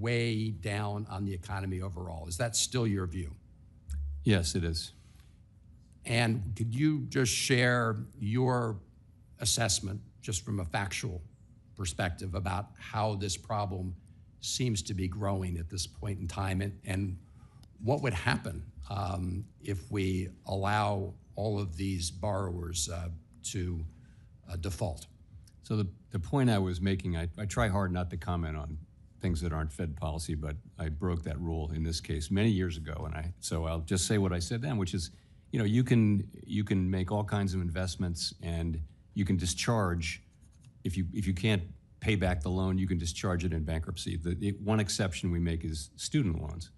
weigh down on the economy overall. Is that still your view? Yes, it is. And could you just share your assessment, just from a factual perspective, about how this problem seems to be growing at this point in time, and what would happen if we allow all of these borrowers to default? So the point I was making, I try hard not to comment on things that aren't Fed policy, but I broke that rule in this case many years ago, so I'll just say what I said then, which is, you can make all kinds of investments, and you can discharge if you can't pay back the loan, you can discharge it in bankruptcy. The one exception we make is student loans,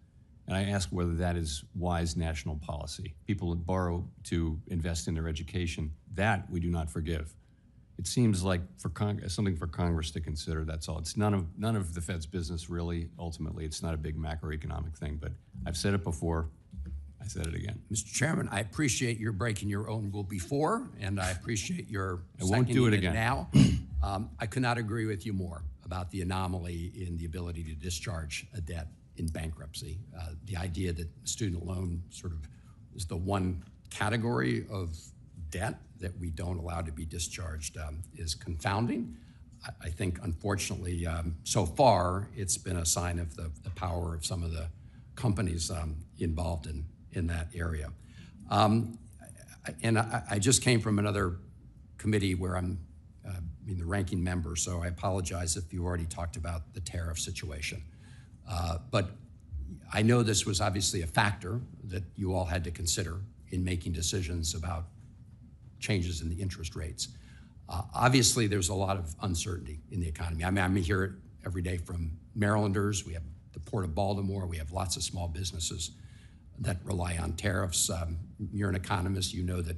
and I ask whether that is wise national policy. People that borrow to invest in their education, that we do not forgive. It seems like something for Congress to consider, that's all. It's none of the Fed's business, really. Ultimately, it's not a big macroeconomic thing, but I've said it before, I said it again. Mr. Chairman, I appreciate your breaking your own rule before, and I appreciate your I won't do it again. Now. I could not agree with you more about the anomaly in the ability to discharge a debt in bankruptcy. The idea that student loan sort of is the one category of debt that we don't allow to be discharged is confounding. I think, unfortunately, so far, it's been a sign of the power of some of the companies involved in that area. And I just came from another committee where I'm the ranking member, so I apologize if you already talked about the tariff situation. But I know this was obviously a factor that you all had to consider in making decisions about changes in the interest rates. Obviously, there's a lot of uncertainty in the economy. I mean, I hear it every day from Marylanders. We have the Port of Baltimore. We have lots of small businesses that rely on tariffs. You're an economist. You know that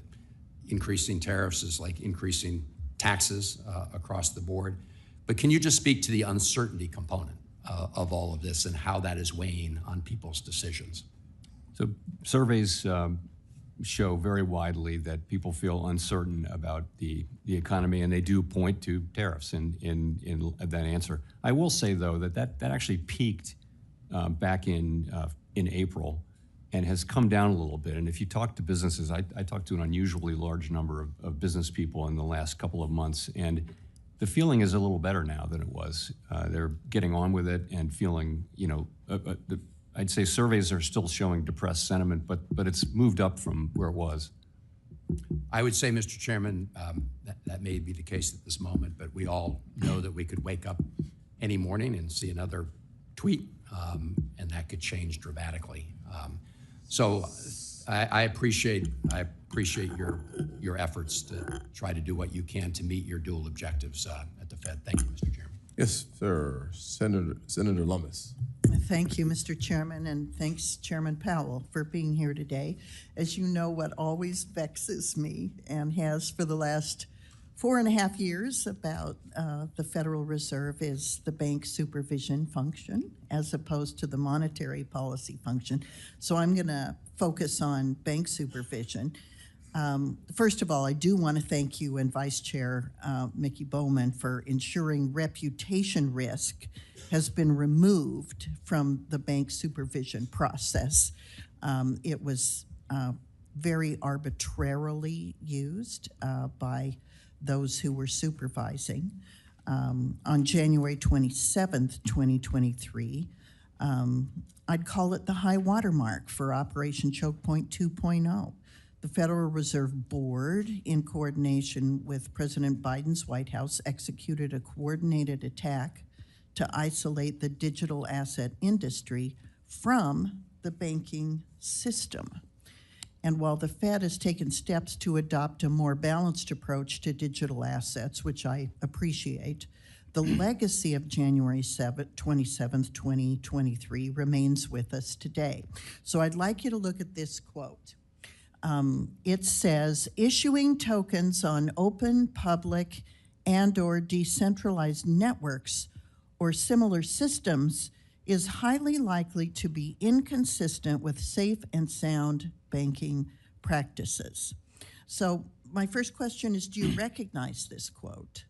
increasing tariffs is like increasing taxes across the board. But can you just speak to the uncertainty component of all of this and how that is weighing on people's decisions? So surveys show very widely that people feel uncertain about the economy, and they do point to tariffs in that answer. I will say, though, that actually peaked back in April and has come down a little bit. And if you talk to businesses, I talked to an unusually large number of business people in the last couple of months, and the feeling is a little better now than it was. They're getting on with it and feeling, I'd say surveys are still showing depressed sentiment, but it's moved up from where it was. I would say, Mr. Chairman, that may be the case at this moment, but we all know that we could wake up any morning and see another tweet, and that could change dramatically. So I appreciate your efforts to try to do what you can to meet your dual objectives at the Fed. Thank you, Mr. Chairman. Yes, sir. Senator Lummis. Thank you, Mr. Chairman, and thanks, Chairman Powell, for being here today. As you know, what always vexes me, and has for the last 4.5 years, about the Federal Reserve, is the bank supervision function as opposed to the monetary policy function. So I'm going to focus on bank supervision. First of all, I do want to thank you and Vice Chair Mickey Bowman for ensuring reputation risk has been removed from the bank supervision process. It was very arbitrarily used by those who were supervising. On January 27th, 2023, I'd call it the high watermark for Operation Choke Point 2.0. The Federal Reserve Board, in coordination with President Biden's White House, executed a coordinated attack to isolate the digital asset industry from the banking system. And while the Fed has taken steps to adopt a more balanced approach to digital assets, which I appreciate, the legacy of January 27th, 2023 remains with us today. So I'd like you to look at this quote. It says, issuing tokens on open, public, and/or decentralized networks or similar systems is highly likely to be inconsistent with safe and sound banking practices. So my first question is, do you recognize this quote?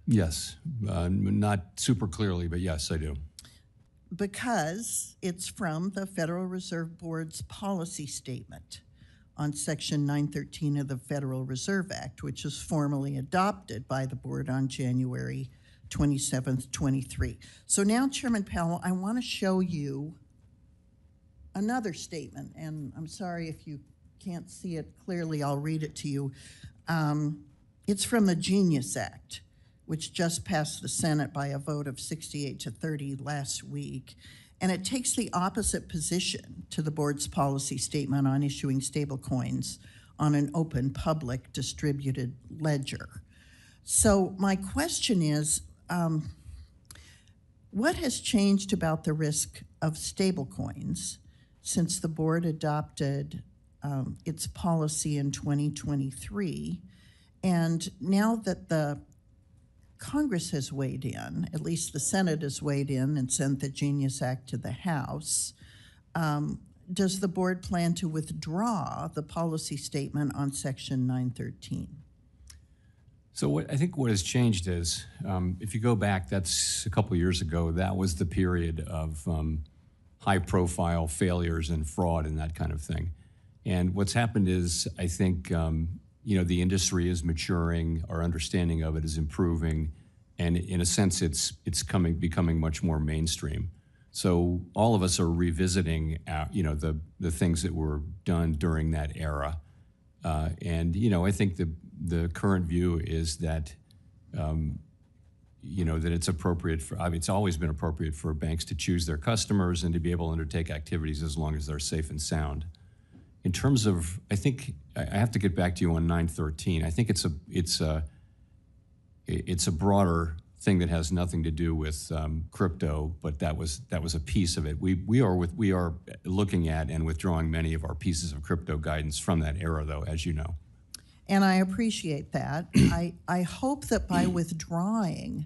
Yes, not super clearly, but yes, I do. Because it's from the Federal Reserve Board's policy statement on Section 913 of the Federal Reserve Act, which was formally adopted by the board on January 27th, 23. So now, Chairman Powell, I want to show you another statement, and I'm sorry if you can't see it clearly, I'll read it to you. It's from the Genius Act, which just passed the Senate by a vote of 68 to 30 last week. And it takes the opposite position to the board's policy statement on issuing stablecoins on an open, public, distributed ledger. So my question is, what has changed about the risk of stablecoins since the board adopted its policy in 2023? And now that the Congress has weighed in, at least the Senate has weighed in and sent the Genius Act to the House, does the board plan to withdraw the policy statement on Section 913? So I think what has changed is, if you go back, that's a couple years ago, that was the period of high-profile failures and fraud and that kind of thing. And what's happened is, I think, the industry is maturing, our understanding of it is improving, and in a sense, it's becoming much more mainstream. So all of us are revisiting, the things that were done during that era. I think the current view is that, that it's appropriate it's always been appropriate for banks to choose their customers and to be able to undertake activities as long as they're safe and sound. In terms of, I think I have to get back to you on 913. I think it's a broader thing that has nothing to do with crypto, but that was a piece of it. We are looking at and withdrawing many of our pieces of crypto guidance from that era, though, as you know. And I appreciate that. I hope that by withdrawing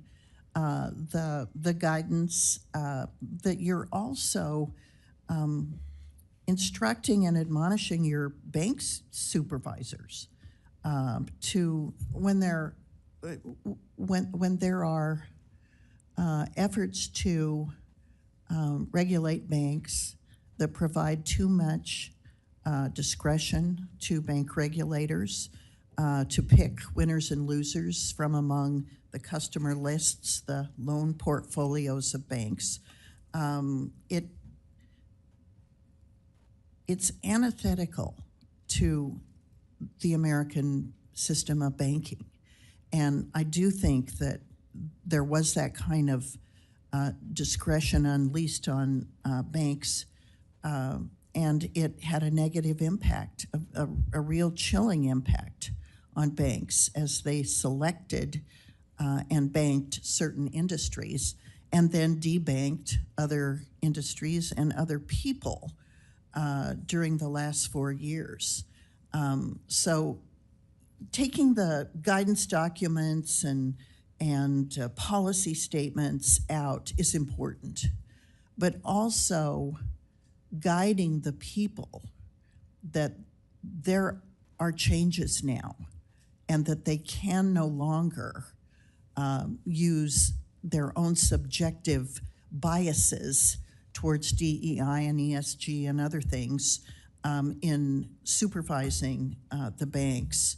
the guidance, that you're also instructing and admonishing your bank's supervisors to when there are efforts to regulate banks that provide too much discretion to bank regulators to pick winners and losers from among the customer lists, the loan portfolios of banks. It's antithetical to the American system of banking. And I do think that there was that kind of discretion unleashed on banks, and it had a negative impact, a real chilling impact on banks as they selected and banked certain industries and then debanked other industries and other people during the last 4 years. So taking the guidance documents and policy statements out is important, but also guiding the people that there are changes now and that they can no longer use their own subjective biases towards DEI and ESG and other things in supervising the banks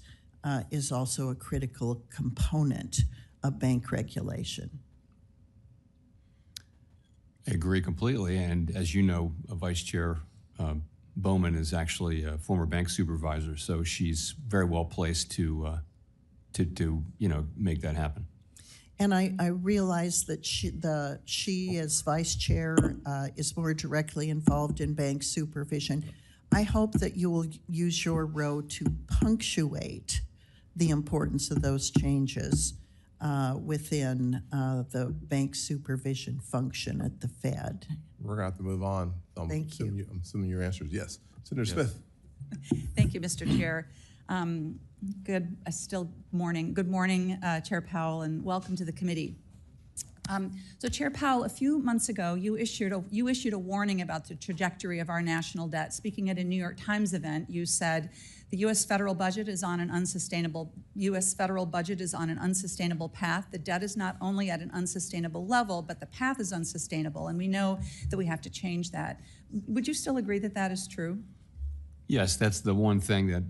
is also a critical component of bank regulation. I agree completely, and as you know, Vice Chair Bowman is actually a former bank supervisor, so she's very well placed to make that happen. And I realize that she as vice chair is more directly involved in bank supervision. I hope that you will use your role to punctuate the importance of those changes within the bank supervision function at the Fed. We're going to have to move on. Thank you. I'm assuming your answer is yes. Senator Smith. Thank you, Mr. Chair. Good morning, Chair Powell, and welcome to the committee. So Chair Powell, a few months ago, you issued a warning about the trajectory of our national debt. Speaking at a New York Times event, you said the U.S. federal budget is on an unsustainable path. The debt is not only at an unsustainable level, but the path is unsustainable, and we know that we have to change that. Would you still agree that that is true? Yes, that's the one thing that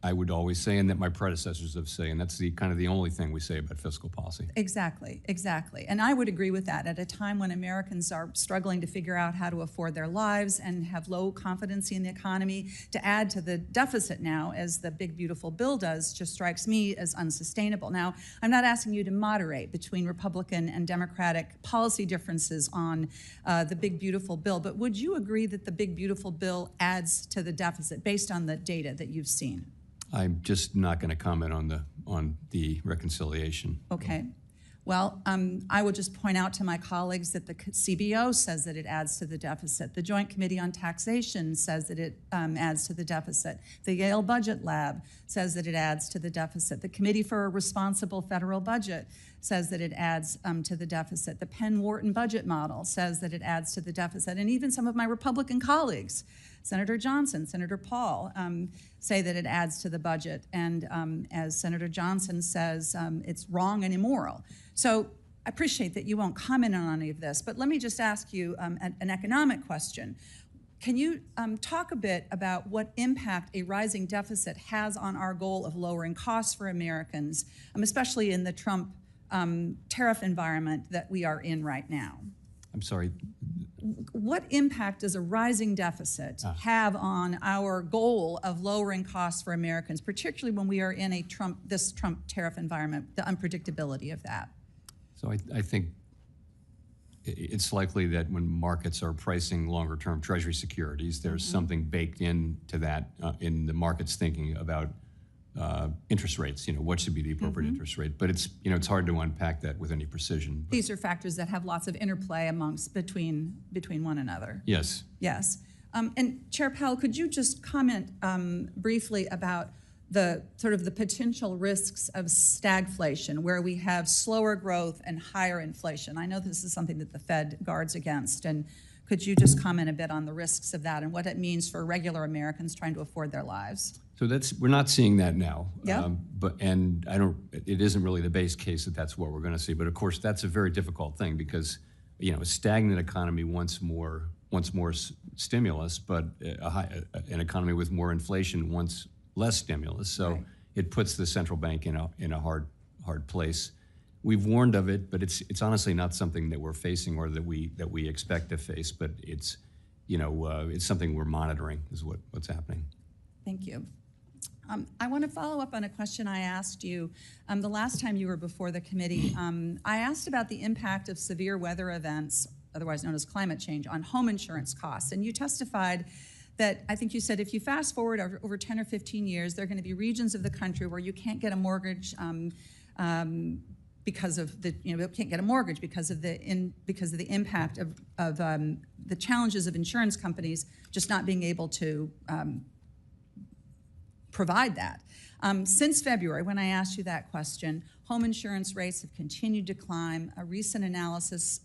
I would always say, and that my predecessors have said, and that's the kind of the only thing we say about fiscal policy. Exactly, exactly. And I would agree with that. At a time when Americans are struggling to figure out how to afford their lives and have low confidence in the economy, to add to the deficit now, as the big beautiful bill does, just strikes me as unsustainable. Now, I'm not asking you to moderate between Republican and Democratic policy differences on the big beautiful bill, but would you agree that the big beautiful bill adds to the deficit based on the data that you've seen? I'm just not going to comment on the reconciliation. Okay. Well, I will just point out to my colleagues that the CBO says that it adds to the deficit. The Joint Committee on Taxation says that it adds to the deficit. The Yale Budget Lab says that it adds to the deficit. The Committee for a Responsible Federal Budget says that it adds to the deficit. The Penn-Wharton budget model says that it adds to the deficit. And even some of my Republican colleagues, Senator Johnson, Senator Paul, say that it adds to the budget. And as Senator Johnson says, it's wrong and immoral. So I appreciate that you won't comment on any of this, but let me just ask you an economic question. Can you talk a bit about what impact a rising deficit has on our goal of lowering costs for Americans, especially in the Trump tariff environment that we are in right now? I'm sorry. What impact does a rising deficit have on our goal of lowering costs for Americans, particularly when we are in this Trump tariff environment, the unpredictability of that? So I think it's likely that when markets are pricing longer-term Treasury securities, there's something baked into that in the market's thinking about interest rates. What should be the appropriate interest rate? But it's hard to unpack that with any precision. But these are factors that have lots of interplay between one another. yes. Yes. And Chair Powell, could you just comment briefly about the potential risks of stagflation, where we have slower growth and higher inflation? I know this is something that the Fed guards against, and could you just comment a bit on the risks of that and what it means for regular Americans trying to afford their lives? So we're not seeing that now. Yeah. It isn't really the base case that that's what we're going to see. But of course, that's a very difficult thing because, a stagnant economy wants more stimulus, but an economy with more inflation wants less stimulus. So Right. It puts the central bank in a hard place. We've warned of it, but it's honestly not something that we're facing or that we expect to face. But it's something we're monitoring is what's happening. Thank you. I want to follow up on a question I asked you the last time you were before the committee. I asked about the impact of severe weather events, otherwise known as climate change, on home insurance costs. And you testified that, I think you said, if you fast forward over 10 or 15 years, there are going to be regions of the country where you can't get a mortgage because of the impact of the challenges of insurance companies just not being able to provide that. Since February, when I asked you that question, home insurance rates have continued to climb. A recent analysis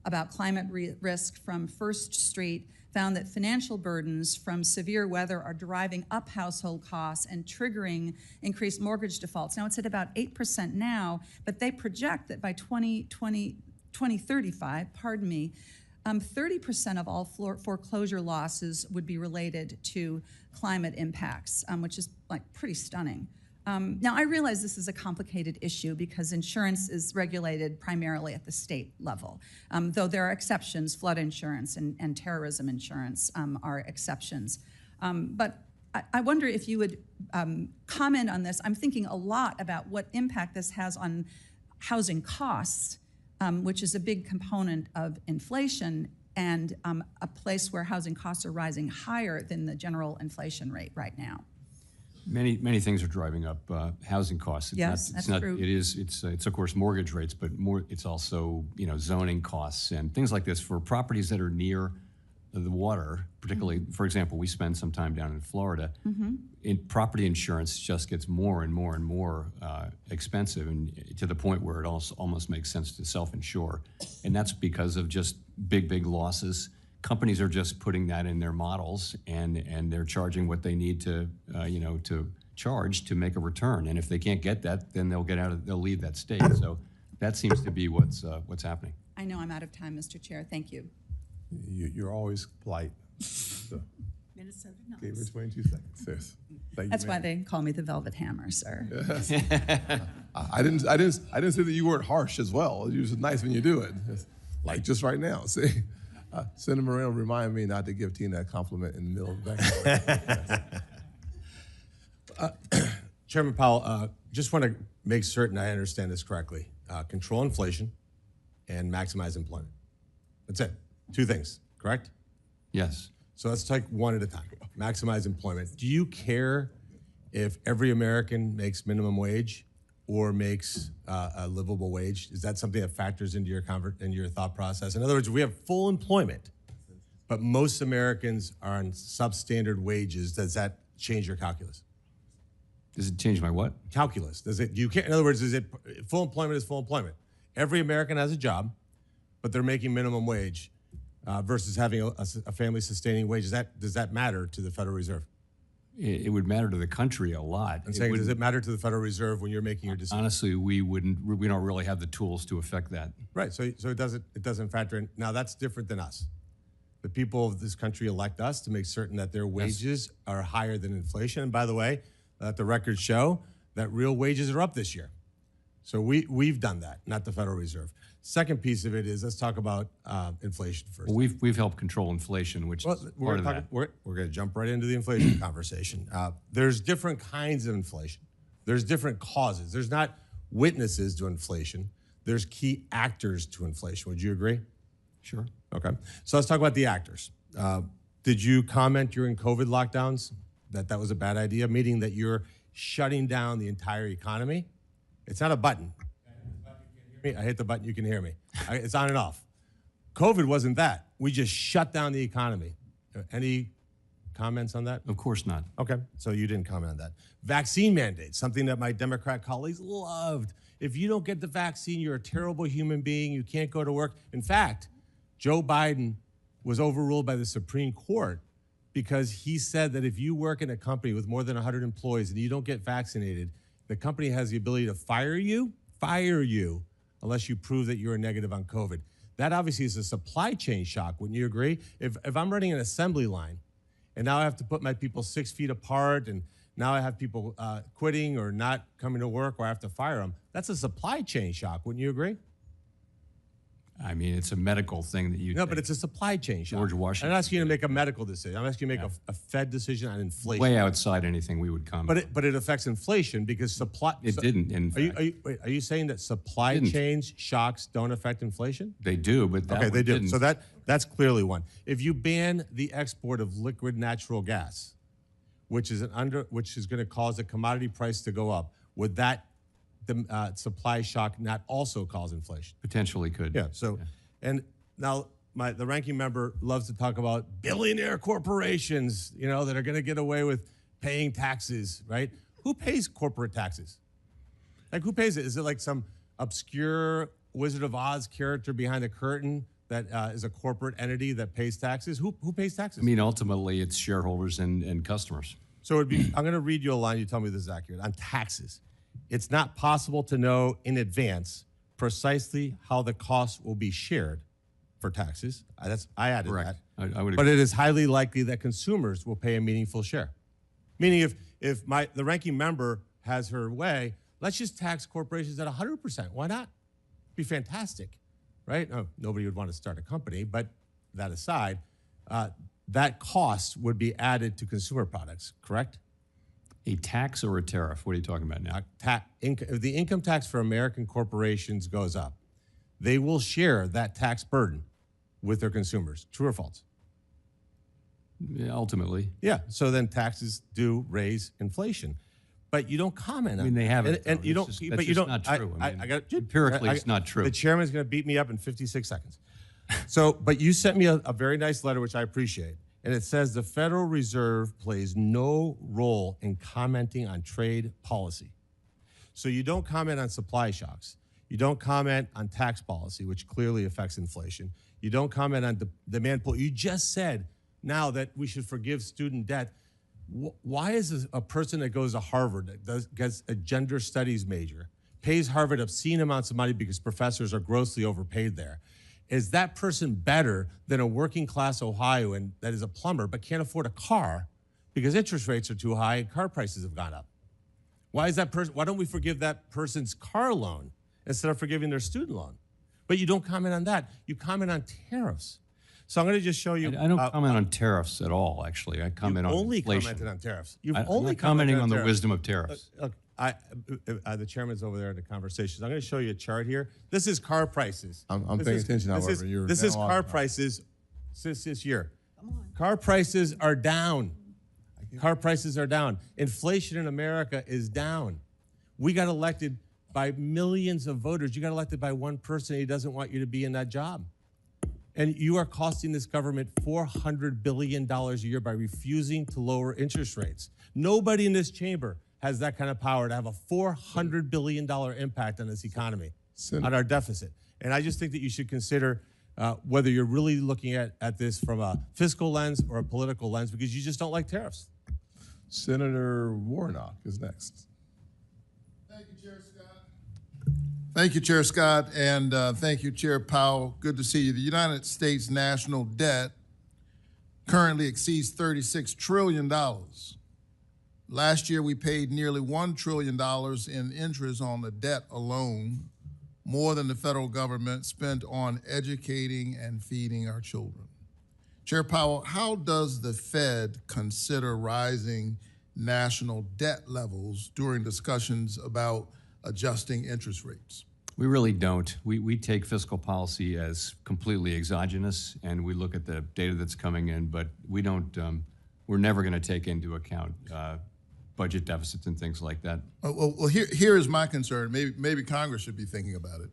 about climate risk from First Street found that financial burdens from severe weather are driving up household costs and triggering increased mortgage defaults. Now, it's at about 8% now, but they project that by 2035, 30% of all foreclosure losses would be related to climate impacts, which is pretty stunning. Now, I realize this is a complicated issue because insurance is regulated primarily at the state level, though there are exceptions. Flood insurance and terrorism insurance are exceptions. But I wonder if you would comment on this. I'm thinking a lot about what impact this has on housing costs, which is a big component of inflation and a place where housing costs are rising higher than the general inflation rate right now. Many things are driving up housing costs. That's true. It's of course mortgage rates, but it's also zoning costs and things like this for properties that are near the water, particularly, for example, we spend some time down in Florida. Property insurance just gets more and more and more expensive, and to the point where it also almost makes sense to self-insure. And that's because of just big losses. Companies are just putting that in their models, and they're charging what they need to, to charge to make a return. And if they can't get that, then they'll leave that state. So that seems to be what's happening. I know I'm out of time, Mr. Chair. Thank you. You're always polite. So, Minnesota gave her knows. 22 seconds. Sis. Thank you, That's why ma'am. they call me the Velvet Hammer, sir. I didn't say that you weren't harsh as well. You was nice when you do it. Like just right now. See, Senator Moreno reminded me not to give Tina a compliment in the middle of the back. Chairman Powell, just want to make certain I understand this correctly. Control inflation and maximize employment. That's it. Two things, correct? Yes. So let's take one at a time. Maximize employment. Do you care if every American makes minimum wage or makes a livable wage? Is that something that factors into your thought process? In other words, we have full employment, but most Americans are on substandard wages. Does that change your calculus? Does it change my what? Calculus. Does it? You can't. In other words, is it full employment? Is full employment? Every American has a job, but they're making minimum wage versus having a family-sustaining wage. Does that matter to the Federal Reserve? It would matter to the country a lot. I'm saying, does it matter to the Federal Reserve when you're making your decision? Honestly, we don't really have the tools to affect that. Right. So it doesn't factor in. Now that's different than us. The people of this country elect us to make certain that their wages are higher than inflation. And by the way, let the records show that real wages are up this year. So we've done that, not the Federal Reserve. Second piece of it is, let's talk about inflation first. Well, we've helped control inflation, which is part of that. We're going to jump right into the inflation conversation. There's different kinds of inflation. There's different causes. There's not witnesses to inflation. There's key actors to inflation. Would you agree? Sure. Okay. So let's talk about the actors. Did you comment during COVID lockdowns that was a bad idea, meaning that you're shutting down the entire economy? It's not a button. I hit the button, you can hear me. It's on and off. COVID wasn't that. We just shut down the economy. Any comments on that? Of course not. Okay, so you didn't comment on that. Vaccine mandates, something that my Democrat colleagues loved. If you don't get the vaccine, you're a terrible human being. You can't go to work. In fact, Joe Biden was overruled by the Supreme Court because he said that if you work in a company with more than 100 employees and you don't get vaccinated, the company has the ability to fire you, unless you prove that you're negative on COVID. That obviously is a supply chain shock, wouldn't you agree? If I'm running an assembly line and now I have to put my people 6 feet apart and now I have people quitting or not coming to work or I have to fire them, that's a supply chain shock, wouldn't you agree? I mean, it's a medical thing that you No, but it's a supply chain shock. George Washington. I'm not asking you to make a medical decision. I'm asking you to make a Fed decision on inflation. way outside anything we would comment. But it affects inflation because supply. It didn't, in fact. Are you saying that supply chain shocks don't affect inflation? They do, but that Okay, they one do. didn't. So that's clearly one. If you ban the export of liquid natural gas, which is going to cause the commodity price to go up, would that supply shock not also cause inflation? Potentially could. Yeah. So, and now the ranking member loves to talk about billionaire corporations, that are going to get away with paying taxes, right? Who pays corporate taxes? Like, who pays it? Is it like some obscure Wizard of Oz character behind the curtain that is a corporate entity that pays taxes? Who pays taxes? I mean, ultimately, it's shareholders and customers. So I'm going to read you a line. You tell me this is accurate. On taxes, it's not possible to know in advance precisely how the costs will be shared for taxes. I added Correct. that. I would But agree. it is highly likely that consumers will pay a meaningful share. Meaning if the ranking member has her way, let's just tax corporations at 100%. Why not? Be fantastic, right? Oh, nobody would want to start a company, but that aside, that cost would be added to consumer products, correct? A tax or a tariff? What are you talking about now? If the income tax for American corporations goes up, they will share that tax burden with their consumers. True or false? Yeah, ultimately. Yeah. So then taxes do raise inflation, but you don't comment on. I mean, they haven't, and though. you It's don't. just- but that's you just don't. not true. I mean, I got empirically, it's not true. The chairman's going to beat me up in 56 seconds. So, but you sent me a very nice letter, which I appreciate. And it says the Federal Reserve plays no role in commenting on trade policy. So you don't comment on supply shocks. You don't comment on tax policy, which clearly affects inflation. You don't comment on demand pull. You just said now that we should forgive student debt. Why is a person that goes to Harvard, that gets a gender studies major, pays Harvard obscene amounts of money because professors are grossly overpaid there, is that person better than a working class Ohioan that is a plumber but can't afford a car because interest rates are too high and car prices have gone up? Why don't we forgive that person's car loan instead of forgiving their student loan? But you don't comment on that. You comment on tariffs. So I'm going to just show you. I don't comment on tariffs at all, actually. I comment on only inflation. commented on tariffs. I'm not commenting on the wisdom of tariffs. The chairman's over there in the conversation. I'm going to show you a chart here. This is car prices. I'm paying attention, however. This is car prices since this year. Car prices are down. Car prices are down. Inflation in America is down. We got elected by millions of voters. You got elected by one person. He doesn't want you to be in that job. And you are costing this government $400 billion a year by refusing to lower interest rates. Nobody in this chamber has that kind of power to have a $400 billion impact on this economy, on our deficit. And I just think that you should consider whether you're really looking at this from a fiscal lens or a political lens, because you just don't like tariffs. Senator Warnock is next. Thank you, Chair Scott. Thank you, Chair Scott, and thank you, Chair Powell. Good to see you. The United States national debt currently exceeds $36 trillion. Last year, we paid nearly $1 trillion in interest on the debt alone, more than the federal government spent on educating and feeding our children. Chair Powell, how does the Fed consider rising national debt levels during discussions about adjusting interest rates? We really don't. We take fiscal policy as completely exogenous, and we look at the data that's coming in, but we don't, we're never going to take into account budget deficits and things like that. Well, here is my concern. Maybe Congress should be thinking about it.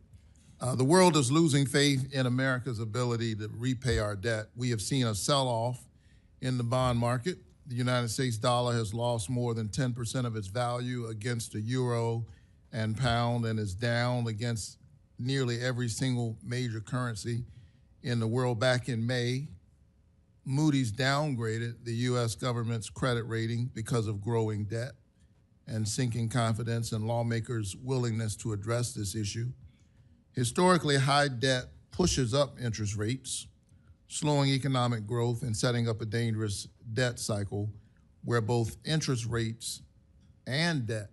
The world is losing faith in America's ability to repay our debt. We have seen a sell-off in the bond market. The United States dollar has lost more than 10% of its value against the euro and pound, and is down against nearly every single major currency in the world. Back in May, Moody's downgraded the U.S. government's credit rating because of growing debt and sinking confidence in lawmakers' willingness to address this issue. Historically, high debt pushes up interest rates, slowing economic growth and setting up a dangerous debt cycle where both interest rates and debt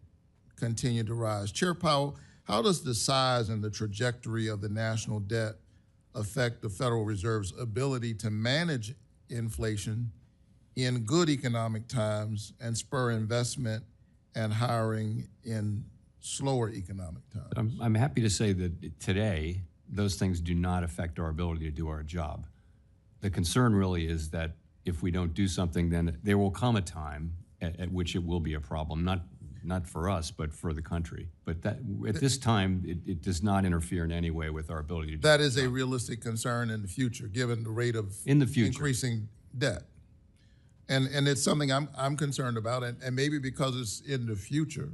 continue to rise. Chair Powell, how does the size and the trajectory of the national debt affect the Federal Reserve's ability to manage inflation in good economic times and spur investment and hiring in slower economic times? I'm happy to say that today, those things do not affect our ability to do our job. The concern really is that if we don't do something, then there will come a time at which it will be a problem, not for us, but for the country. But that, at this time, it does not interfere in any way with our ability to do that. Is a realistic concern in the future, given the rate of increasing debt. And it's something I'm concerned about, and maybe because it's in the future,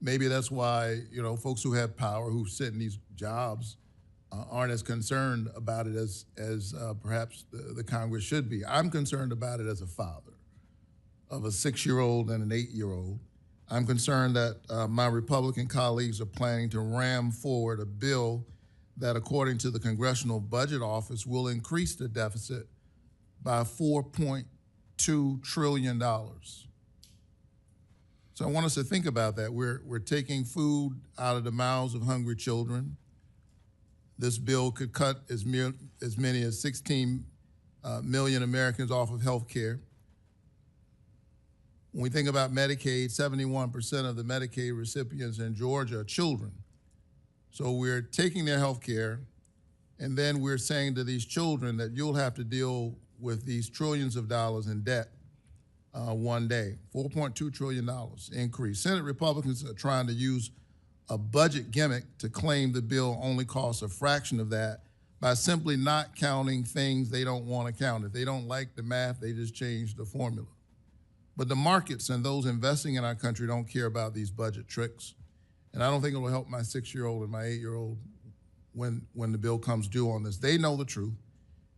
maybe that's why, you know, folks who have power, who sit in these jobs, aren't as concerned about it as perhaps the Congress should be. I'm concerned about it as a father of a 6-year-old and an 8-year-old. I'm concerned that my Republican colleagues are planning to ram forward a bill that, according to the Congressional Budget Office, will increase the deficit by $4.2 trillion. So I want us to think about that. We're taking food out of the mouths of hungry children. This bill could cut as many as 16 million Americans off of health care. When we think about Medicaid, 71% of the Medicaid recipients in Georgia are children. So we're taking their health care, and then we're saying to these children that you'll have to deal with these trillions of dollars in debt one day. $4.2 trillion increase. Senate Republicans are trying to use a budget gimmick to claim the bill only costs a fraction of that by simply not counting things they don't want to count. If they don't like the math, they just change the formula. But the markets and those investing in our country don't care about these budget tricks. And I don't think it will help my 6-year-old and my 8-year-old when the bill comes due on this. They know the truth,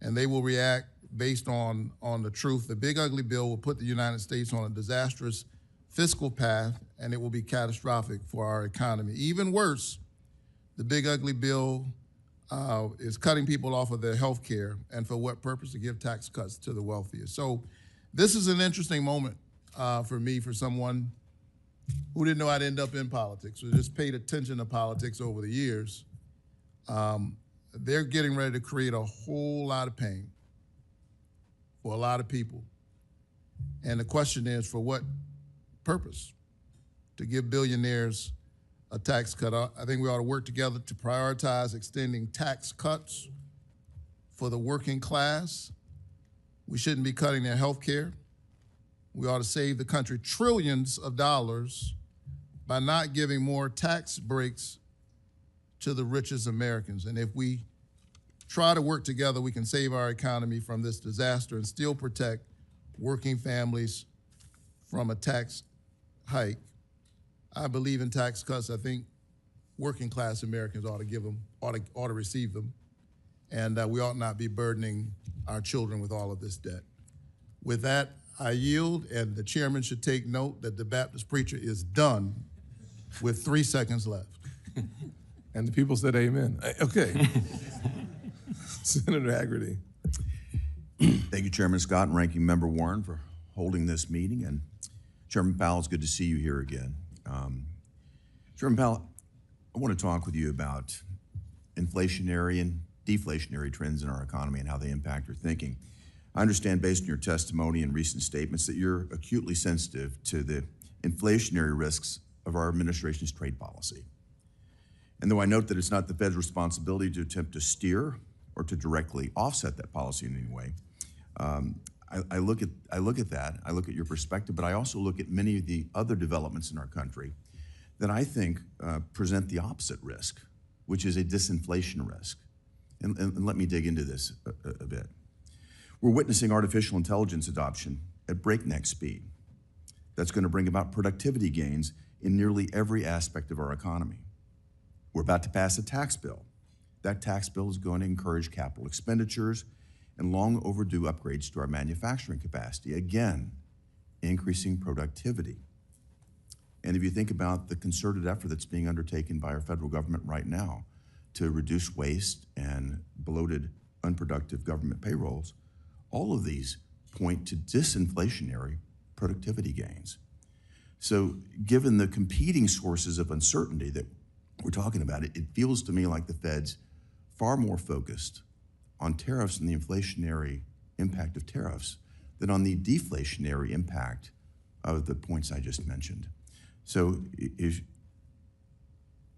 and they will react based on the truth. The big ugly bill will put the United States on a disastrous fiscal path, and it will be catastrophic for our economy. Even worse, the big ugly bill is cutting people off of their health care, and for what purpose? To give tax cuts to the wealthiest. So this is an interesting moment for me, for someone who didn't know I'd end up in politics, or just paid attention to politics over the years. They're getting ready to create a whole lot of pain for a lot of people. And the question is, for what purpose? To give billionaires a tax cut. I think we ought to work together to prioritize extending tax cuts for the working class. We shouldn't be cutting their health care. We ought to save the country trillions of dollars by not giving more tax breaks to the richest Americans. And if we try to work together, we can save our economy from this disaster and still protect working families from a tax hike. I believe in tax cuts. I think working class Americans ought to give them, ought to receive them. And we ought not be burdening our children with all of this debt. With that, I yield, and the chairman should take note that the Baptist preacher is done with 3 seconds left. And the people said amen. Okay. Senator Haggerty. Thank you, Chairman Scott and Ranking Member Warren, for holding this meeting. And Chairman Powell, it's good to see you here again. Chairman Powell, I want to talk with you about inflationary and deflationary trends in our economy and how they impact your thinking. I understand, based on your testimony and recent statements, that you're acutely sensitive to the inflationary risks of our administration's trade policy. And though I note that it's not the Fed's responsibility to attempt to steer or to directly offset that policy in any way, I look at that, I look at your perspective, but I also look at many of the other developments in our country that I think present the opposite risk, which is a disinflation risk. And let me dig into this a bit. We're witnessing artificial intelligence adoption at breakneck speed. That's going to bring about productivity gains in nearly every aspect of our economy. We're about to pass a tax bill. That tax bill is going to encourage capital expenditures and long overdue upgrades to our manufacturing capacity, again, increasing productivity. And if you think about the concerted effort that's being undertaken by our federal government right now to reduce waste and bloated, unproductive government payrolls, all of these point to disinflationary productivity gains. So given the competing sources of uncertainty that we're talking about, it feels to me like the Fed's far more focused on tariffs and the inflationary impact of tariffs than on the deflationary impact of the points I just mentioned. So if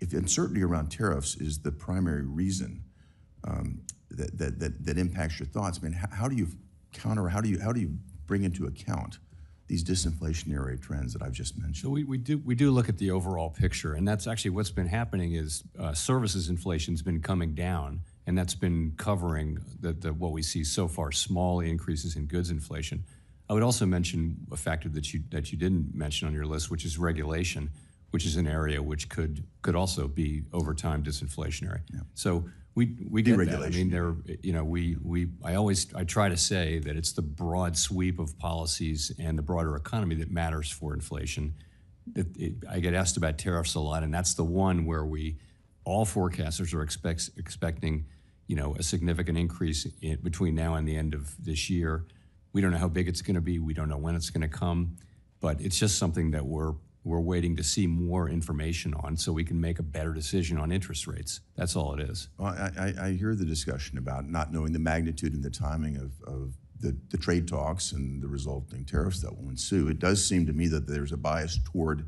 uncertainty around tariffs is the primary reason that impacts your thoughts, I mean, how do you counter, how do you bring into account these disinflationary trends that I've just mentioned? So we do look at the overall picture, and that's actually what's been happening is services inflation's been coming down, and that's been covering what we see so far, small increases in goods inflation. I would also mention a factor that you didn't mention on your list, which is regulation, which is an area which could also be over time disinflationary. Yeah. So we get that. I mean, I try to say that it's the broad sweep of policies and the broader economy that matters for inflation. I get asked about tariffs a lot, and that's the one where all forecasters are expecting, a significant increase between now and the end of this year. We don't know how big it's going to be. We don't know when it's going to come, but it's just something that we're waiting to see more information on so we can make a better decision on interest rates. That's all it is. Well, I hear the discussion about not knowing the magnitude and the timing of the trade talks and the resulting tariffs that will ensue. It does seem to me that there's a bias toward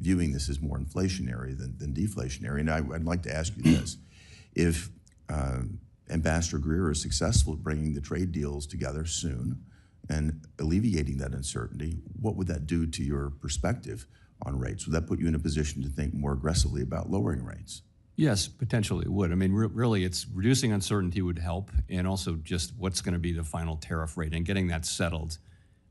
viewing this as more inflationary than deflationary. And I'd like to ask you this. If Ambassador Greer is successful at bringing the trade deals together soon and alleviating that uncertainty, what would that do to your perspective on rates? Would that put you in a position to think more aggressively about lowering rates? Yes, potentially it would. I mean, really, it's reducing uncertainty would help, and also just what's going to be the final tariff rate and getting that settled.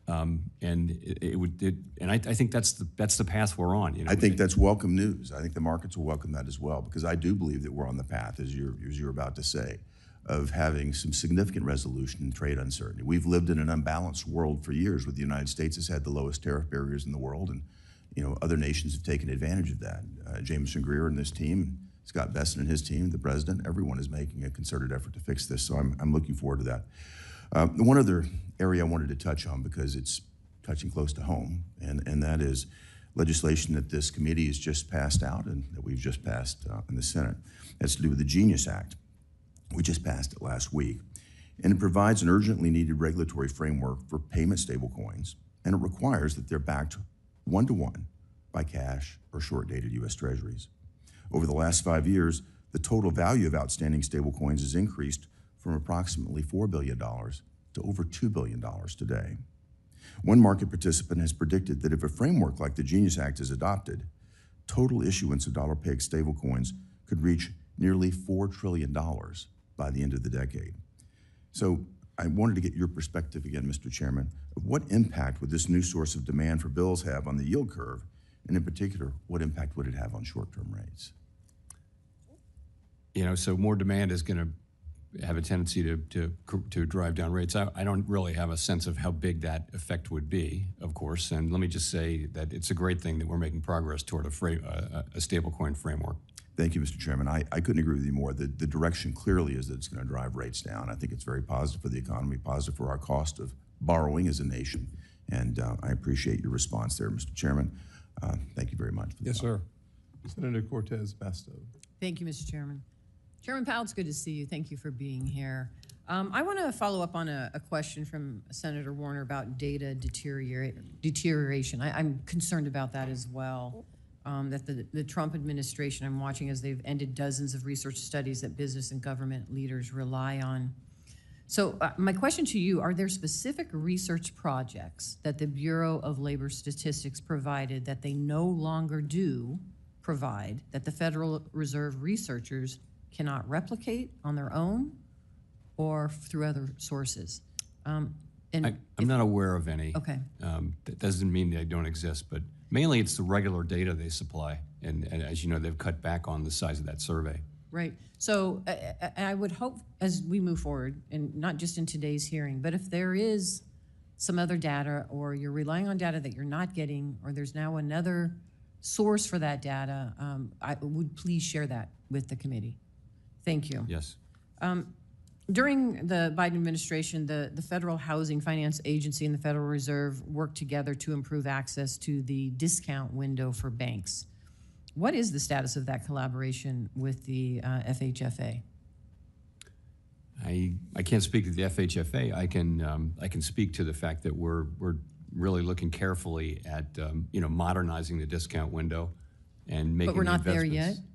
And I think that's the path we're on. You know, I think that's welcome news. I think the markets will welcome that as well, because I do believe that we're on the path, as you're about to say, of having some significant resolution in trade uncertainty. We've lived in an unbalanced world for years, where the United States has had the lowest tariff barriers in the world, and other nations have taken advantage of that. Jameson Greer and this team, Scott Besson and his team, the president, everyone is making a concerted effort to fix this. So I'm looking forward to that. One other area I wanted to touch on, because it's touching close to home, and that is legislation that this committee has just passed out and that we've just passed in the Senate. That's to do with the Genius Act. We just passed it last week, and it provides an urgently needed regulatory framework for payment stablecoins, and it requires that they're backed one-to-one by cash or short-dated U.S. Treasuries. Over the last 5 years, the total value of outstanding stablecoins has increased from approximately $4 billion to over $2 billion today. One market participant has predicted that if a framework like the Genius Act is adopted, total issuance of dollar-pegged stablecoins could reach nearly $4 trillion by the end of the decade. So I wanted to get your perspective again, Mr. Chairman, of what impact would this new source of demand for bills have on the yield curve, and in particular, what impact would it have on short-term rates? So more demand is going to have a tendency to drive down rates. I don't really have a sense of how big that effect would be, of course. And let me just say that it's a great thing that we're making progress toward a stablecoin framework. Thank you, Mr. Chairman. I couldn't agree with you more. The direction clearly is that it's going to drive rates down. I think it's very positive for the economy, positive for our cost of borrowing as a nation. And I appreciate your response there, Mr. Chairman. Thank you very much. Yes, sir. Senator Cortez Masto. Thank you, Mr. Chairman. Chairman Powell, it's good to see you. Thank you for being here. I want to follow up on a question from Senator Warner about data deterioration. I'm concerned about that as well. That the Trump administration, I'm watching as they've ended dozens of research studies that business and government leaders rely on. So my question to you, are there specific research projects that the Bureau of Labor Statistics provided that they no longer do provide, that the Federal Reserve researchers cannot replicate on their own or through other sources? I'm not aware of any. Okay. That doesn't mean they don't exist, but mainly it's the regular data they supply. And as you know, they've cut back on the size of that survey. Right. So I would hope as we move forward, and not just in today's hearing, but if there is some other data, or you're relying on data that you're not getting, or there's now another source for that data, I would please share that with the committee. Thank you. Yes. During the Biden administration, the Federal Housing Finance Agency and the Federal Reserve worked together to improve access to the discount window for banks. What is the status of that collaboration with the FHFA? I can't speak to the FHFA. I can speak to the fact that we're really looking carefully at modernizing the discount window and making. But we're not there investments. yet.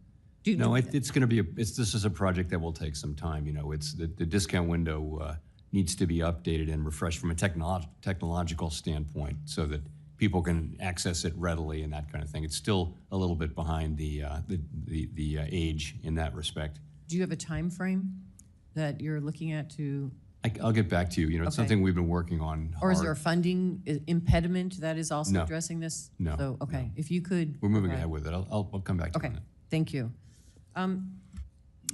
It's going to be this is a project that will take some time. It's the discount window needs to be updated and refreshed from a technological standpoint so that people can access it readily and that kind of thing. It's still a little bit behind the age in that respect. Do you have a time frame that you're looking at to? I'll get back to you. It's Okay. something we've been working on hard. Or is there a funding impediment that is also No. addressing this? No, So, okay, no. if you could. We're moving provide- ahead with it. I'll come back to Okay, you on that. thank you.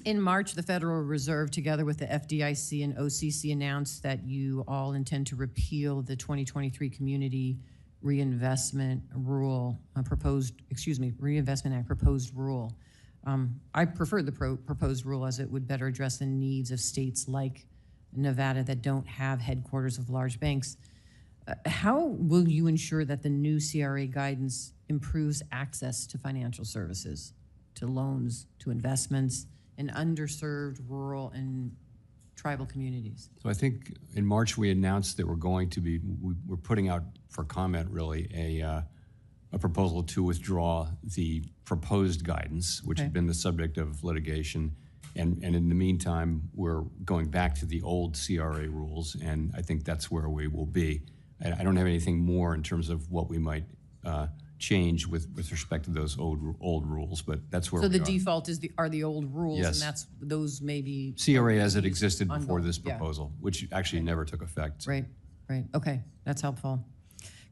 In March, the Federal Reserve, together with the FDIC and OCC, announced that you all intend to repeal the 2023 Community Reinvestment Reinvestment Act proposed rule. I prefer the proposed rule, as it would better address the needs of states like Nevada that don't have headquarters of large banks. How will you ensure that the new CRA guidance improves access to financial services, to loans, to investments in underserved rural and tribal communities? So I think in March we announced that we're putting out for comment really a proposal to withdraw the proposed guidance, which Okay. had been the subject of litigation. And in the meantime, we're going back to the old CRA rules, and I think that's where we will be. I don't have anything more in terms of what we might change with respect to those old rules, but that's where So we the are. default are the old rules, Yes. and those maybe. CRA as it existed before this Yeah. proposal, which actually never took effect. Right, right, okay, that's helpful.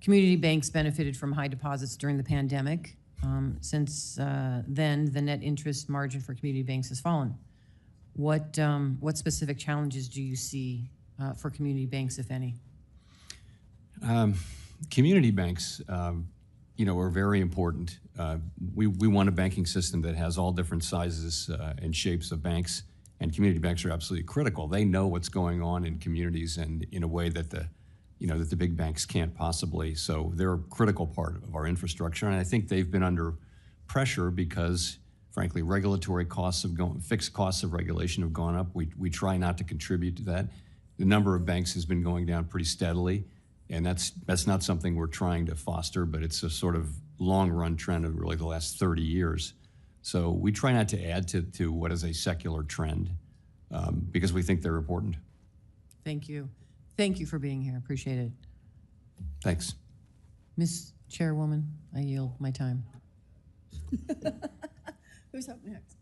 Community banks benefited from high deposits during the pandemic. Since then, the net interest margin for community banks has fallen. What specific challenges do you see for community banks, if any? Community banks, are very important. We want a banking system that has all different sizes and shapes of banks, and community banks are absolutely critical. They know what's going on in communities and in a way that the big banks can't possibly. So they're a critical part of our infrastructure, and I think they've been under pressure because, frankly, regulatory costs fixed costs of regulation have gone up. We try not to contribute to that. The number of banks has been going down pretty steadily. And that's not something we're trying to foster, but it's a sort of long-run trend of really the last 30 years. So we try not to add to what is a secular trend because we think they're important. Thank you. Thank you for being here, appreciate it. Thanks. Ms. Chairwoman, I yield my time. Who's up next?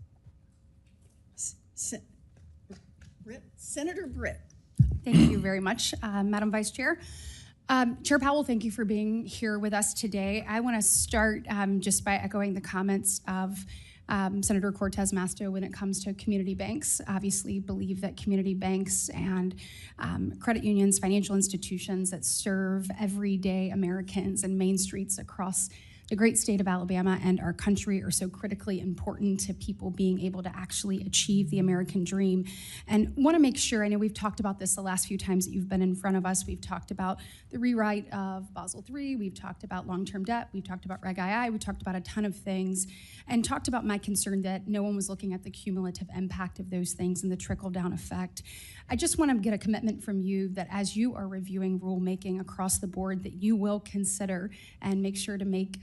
Senator Britt. Thank you very much, Madam Vice Chair. Chair Powell, thank you for being here with us today. I want to start just by echoing the comments of Senator Cortez Masto when it comes to community banks. Obviously believe that community banks and credit unions, financial institutions that serve everyday Americans and main streets across the great state of Alabama and our country are so critically important to people being able to actually achieve the American dream. And want to make sure, I know we've talked about this the last few times that you've been in front of us. We've talked about the rewrite of Basel III. We've talked about long-term debt. We've talked about Reg II. We talked about a ton of things and talked about my concern that no one was looking at the cumulative impact of those things and the trickle-down effect. I just want to get a commitment from you that as you are reviewing rulemaking across the board, that you will consider and make sure to make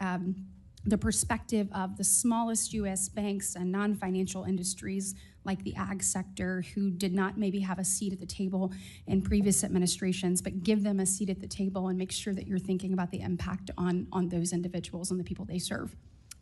the perspective of the smallest U.S. banks and non-financial industries like the ag sector who did not maybe have a seat at the table in previous administrations, but give them a seat at the table and make sure that you're thinking about the impact on those individuals and the people they serve.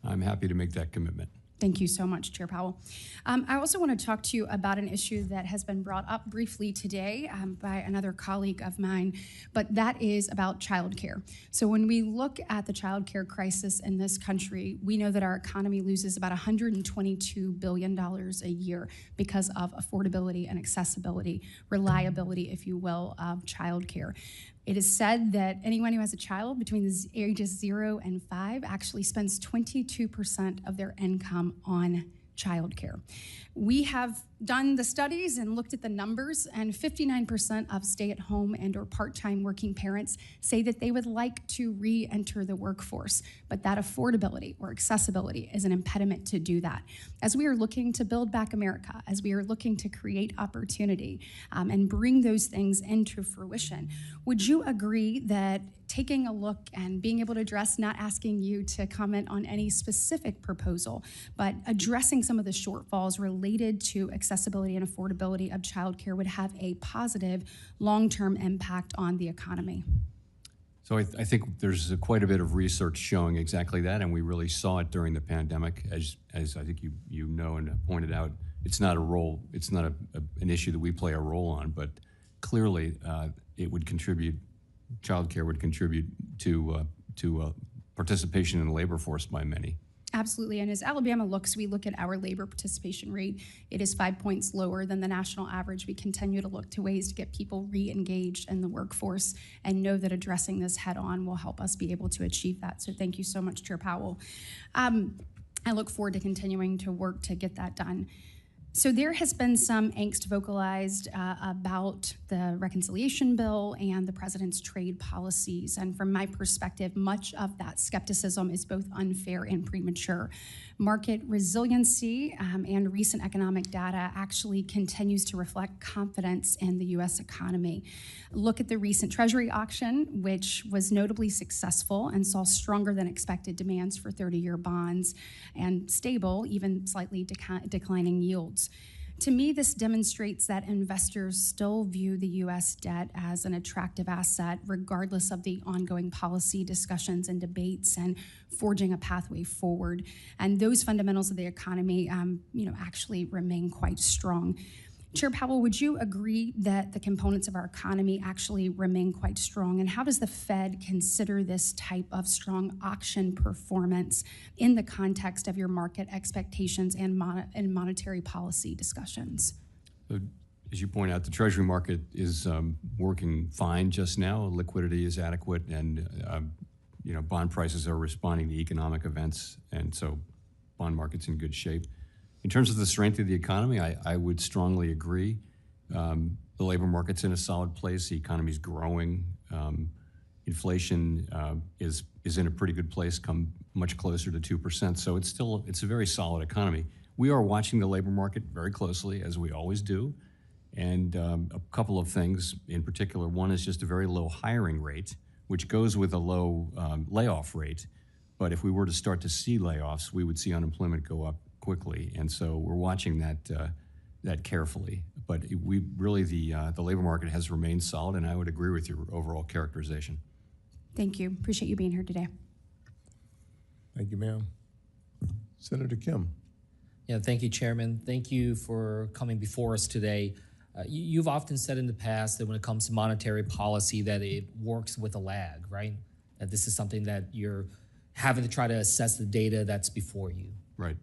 I'm happy to make that commitment. Thank you so much, Chair Powell. I also want to talk to you about an issue that has been brought up briefly today by another colleague of mine, but that is about childcare. So when we look at the childcare crisis in this country, we know that our economy loses about $122 billion a year because of affordability and accessibility, reliability, if you will, of childcare. It is said that anyone who has a child between the ages 0 and 5 actually spends 22% of their income on childcare. We have done the studies and looked at the numbers, and 59% of stay-at-home and or part-time working parents say that they would like to re-enter the workforce, but that affordability or accessibility is an impediment to do that. As we are looking to build back America, as we are looking to create opportunity and bring those things into fruition, would you agree that taking a look and being able to address, not asking you to comment on any specific proposal, but addressing some of the shortfalls related to accessibility and affordability of childcare would have a positive long-term impact on the economy? So I think there's quite a bit of research showing exactly that, and we really saw it during the pandemic. As I think you know and pointed out, it's not an issue that we play a role on, but clearly it would contribute. Childcare would contribute to participation in the labor force by many. Absolutely, and as Alabama looks, we look at our labor participation rate. It is 5 points lower than the national average. We continue to look to ways to get people re-engaged in the workforce and know that addressing this head on will help us be able to achieve that. So thank you so much, Chair Powell. I look forward to continuing to work to get that done. So there has been some angst vocalized about the reconciliation bill and the president's trade policies. And from my perspective, much of that skepticism is both unfair and premature. Market resiliency and recent economic data actually continues to reflect confidence in the U.S. economy. Look at the recent Treasury auction, which was notably successful and saw stronger than expected demands for 30-year bonds and stable, even slightly declining yields. To me, this demonstrates that investors still view the U.S. debt as an attractive asset, regardless of the ongoing policy discussions and debates and forging a pathway forward. And those fundamentals of the economy, actually remain quite strong. Chair Powell, would you agree that the components of our economy actually remain quite strong? And how does the Fed consider this type of strong auction performance in the context of your market expectations and monetary policy discussions? As you point out, the Treasury market is working fine just now. Liquidity is adequate, and bond prices are responding to economic events, and so bond market's in good shape. In terms of the strength of the economy, I would strongly agree. The labor market's in a solid place. The economy's growing. Inflation is in a pretty good place, come much closer to 2%. So it's a very solid economy. We are watching the labor market very closely, as we always do. And a couple of things in particular. One is just a very low hiring rate, which goes with a low layoff rate. But if we were to start to see layoffs, we would see unemployment go up quickly, and so we're watching that carefully. But the labor market has remained solid, and I would agree with your overall characterization. Thank you. Appreciate you being here today. Thank you, ma'am. Senator Kim. Yeah, thank you, Chairman. Thank you for coming before us today. You've often said in the past that when it comes to monetary policy that it works with a lag, right? That this is something that you're having to try to assess the data that's before you. Right.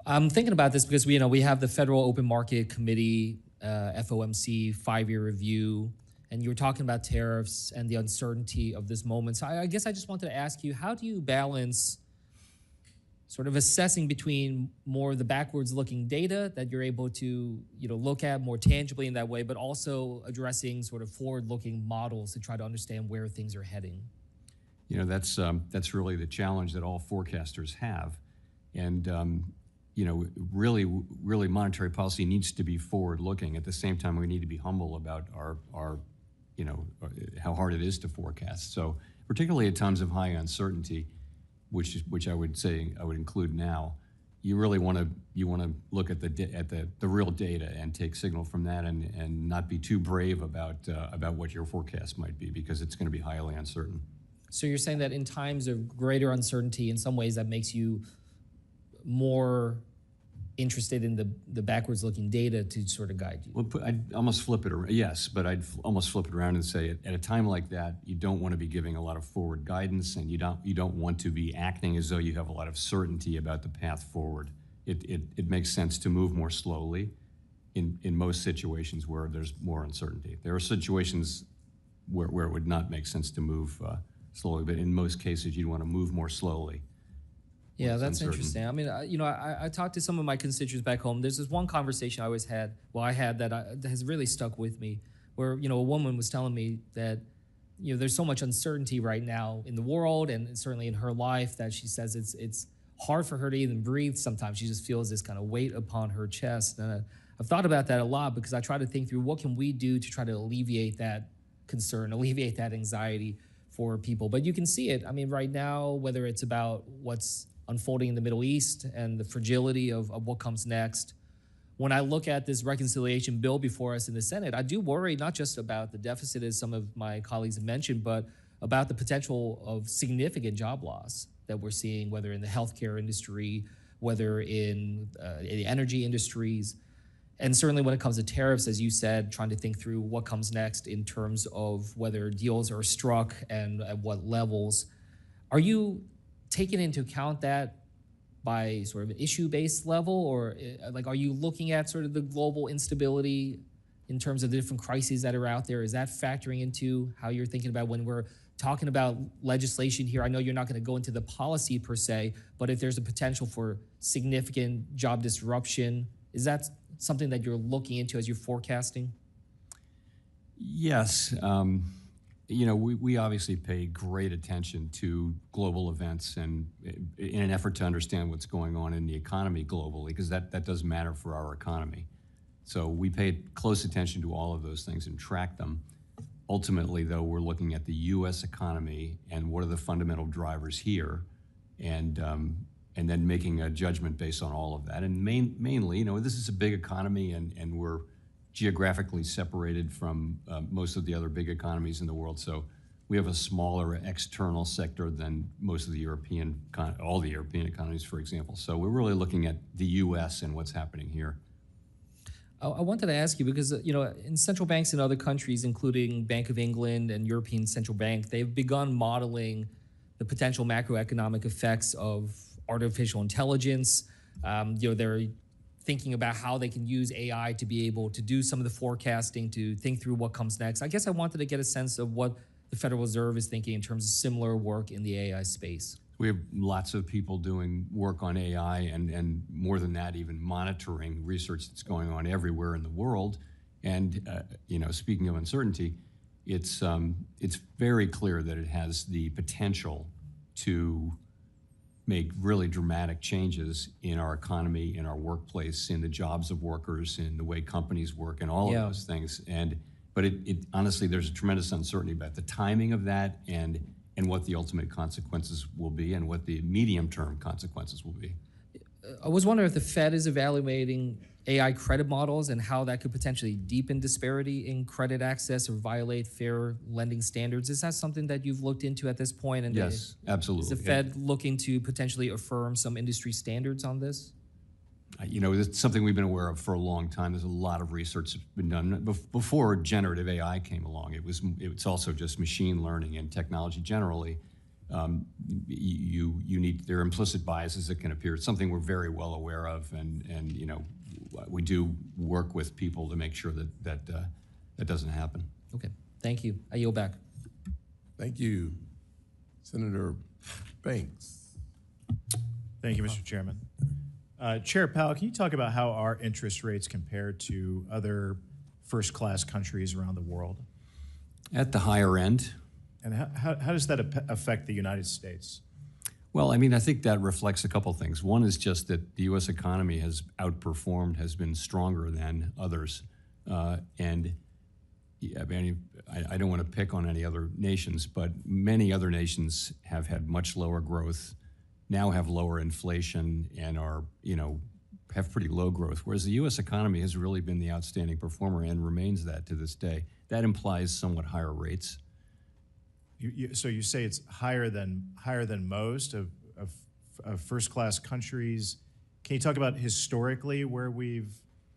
I'm thinking about this because we have the Federal Open Market Committee, FOMC 5-year review, and you were talking about tariffs and the uncertainty of this moment. So I guess I just wanted to ask you, how do you balance sort of assessing between more of the backwards-looking data that you're able to look at more tangibly in that way, but also addressing sort of forward-looking models to try to understand where things are heading? That's really the challenge that all forecasters have, and really monetary policy needs to be forward-looking. At the same time, we need to be humble about our how hard it is to forecast. So particularly at times of high uncertainty, which I would say I would include now, you really want to look at the real data and take signal from that, and not be too brave about what your forecast might be, because it's going to be highly uncertain. So you're saying that in times of greater uncertainty, in some ways that makes you more interested in the backwards-looking data to sort of guide you? Well, I'd almost flip it around. Yes, but I'd almost flip it around and say at a time like that, you don't want to be giving a lot of forward guidance, and you don't want to be acting as though you have a lot of certainty about the path forward. It makes sense to move more slowly in most situations where there's more uncertainty. There are situations where it would not make sense to move slowly, but in most cases, you'd want to move more slowly. Yeah, that's interesting. I mean, I talked to some of my constituents back home. There's this one conversation I had that has really stuck with me, where, a woman was telling me that, there's so much uncertainty right now in the world and certainly in her life that she says it's hard for her to even breathe sometimes. She just feels this kind of weight upon her chest. And I've thought about that a lot, because I try to think through what can we do to try to alleviate that concern, alleviate that anxiety for people. But you can see it. I mean, right now, whether it's about what's unfolding in the Middle East and the fragility of what comes next. When I look at this reconciliation bill before us in the Senate, I do worry not just about the deficit, as some of my colleagues have mentioned, but about the potential of significant job loss that we're seeing, whether in the healthcare industry, whether in the energy industries. And certainly when it comes to tariffs, as you said, trying to think through what comes next in terms of whether deals are struck and at what levels. Are you taking into account that by sort of an issue-based level, or are you looking at sort of the global instability in terms of the different crises that are out there? Is that factoring into how you're thinking about when we're talking about legislation here? I know you're not going to go into the policy per se, but if there's a potential for significant job disruption, is that something that you're looking into as you're forecasting? Yes. We obviously pay great attention to global events, and in an effort to understand what's going on in the economy globally, because that does matter for our economy. So we pay close attention to all of those things and track them. Ultimately, though, we're looking at the U.S. economy and what are the fundamental drivers here, and and then making a judgment based on all of that. And mainly, this is a big economy, and we're geographically separated from most of the other big economies in the world. So we have a smaller external sector than most of the all the European economies, for example. So we're really looking at the U.S. and what's happening here. I wanted to ask you because, in central banks in other countries, including Bank of England and European Central Bank, they've begun modeling the potential macroeconomic effects of artificial intelligence. They're thinking about how they can use AI to be able to do some of the forecasting, to think through what comes next. I guess I wanted to get a sense of what the Federal Reserve is thinking in terms of similar work in the AI space. We have lots of people doing work on AI and more than that, even monitoring research that's going on everywhere in the world. And, speaking of uncertainty, it's very clear that it has the potential to make really dramatic changes in our economy, in our workplace, in the jobs of workers, in the way companies work, and all of those things. But it honestly, there's a tremendous uncertainty about the timing of that and what the ultimate consequences will be and what the medium-term consequences will be. I was wondering if the Fed is evaluating AI credit models and how that could potentially deepen disparity in credit access or violate fair lending standards. Is that something that you've looked into at this point? And yes, absolutely. Is the Fed looking to potentially affirm some industry standards on this? It's something we've been aware of for a long time. There's a lot of research that's been done. Before generative AI came along, it's also just machine learning and technology generally. There are implicit biases that can appear. It's something we're very well aware of, and we do work with people to make sure that doesn't happen. Okay, thank you. I yield back. Thank you. Senator Banks. Thank you, Mr. Chairman. Chair Powell, can you talk about how our interest rates compare to other first-class countries around the world? At the higher end. And how does that affect the United States? Well, I think that reflects a couple things. One is just that the U.S. economy has outperformed, has been stronger than others. I don't want to pick on any other nations, but many other nations have had much lower growth, now have lower inflation, and are, have pretty low growth, whereas the U.S. economy has really been the outstanding performer and remains that to this day. That implies somewhat higher rates. So you say it's higher than most of first-class countries. Can you talk about historically where we've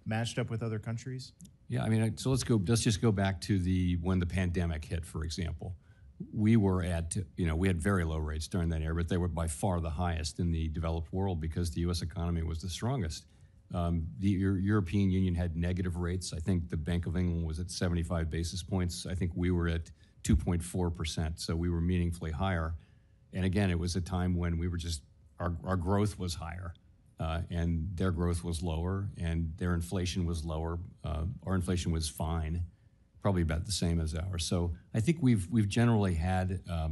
matched up with other countries? Yeah, so let's just go back to when the pandemic hit, for example. We were at, we had very low rates during that era, but they were by far the highest in the developed world because the U.S. economy was the strongest. The European Union had negative rates. I think the Bank of England was at 75 basis points. I think we were at 2.4%, so we were meaningfully higher. And again, it was a time when we were our growth was higher, and their growth was lower, and their inflation was lower. Our inflation was fine, probably about the same as ours. So I think we've generally had a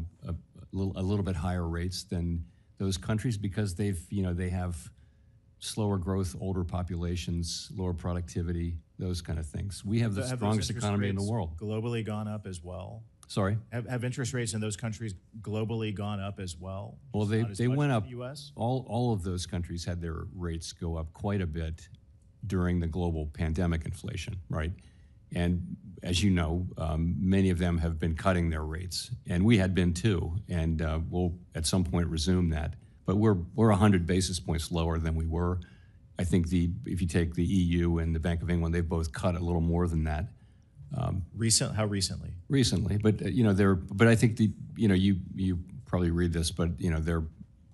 little bit higher rates than those countries because they have slower growth, older populations, lower productivity, those kind of things. We have the strongest economy in the world. Globally gone up as well? Sorry? Have interest rates in those countries globally gone up as well? Well, they went up. The US? All of those countries had their rates go up quite a bit during the global pandemic inflation, right? And as you know, many of them have been cutting their rates, and we had been too, and we'll at some point resume that. But we're 100 basis points lower than we were. I think if you take the EU and the Bank of England, they've both cut a little more than that. How recently? Recently, but But I think you probably read this, but they're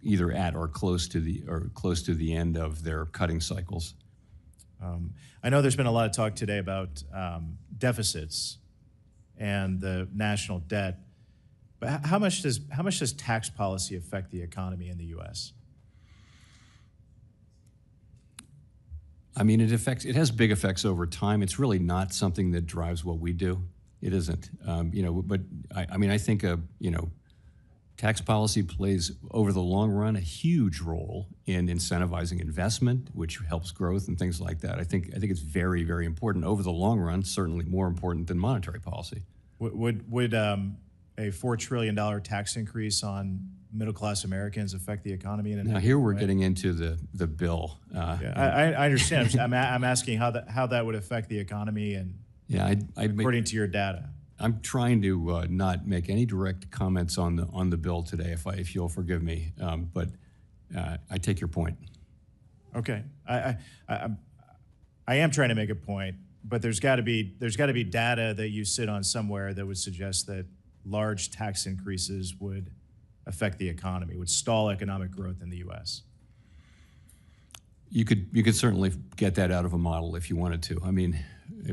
either at or close to the end of their cutting cycles. I know there's been a lot of talk today about deficits and the national debt, but how much does tax policy affect the economy in the U.S.? It has big effects over time. It's really not something that drives what we do. It isn't. But I think tax policy plays over the long run a huge role in incentivizing investment, which helps growth and things like that. I think it's very, very important over the long run. Certainly more important than monetary policy. Would a $4 trillion tax increase on middle-class Americans affect the economy in a Now negative here we're way? getting into the bill. Yeah, I understand. I'm asking how that would affect the economy and Yeah, according to your data. I'm trying to not make any direct comments on the bill today, if you'll forgive me. But I take your point. Okay, I am trying to make a point, but there's got to be data that you sit on somewhere that would suggest that large tax increases would affect the economy, would stall economic growth in the U.S. You could certainly get that out of a model if you wanted to. I mean,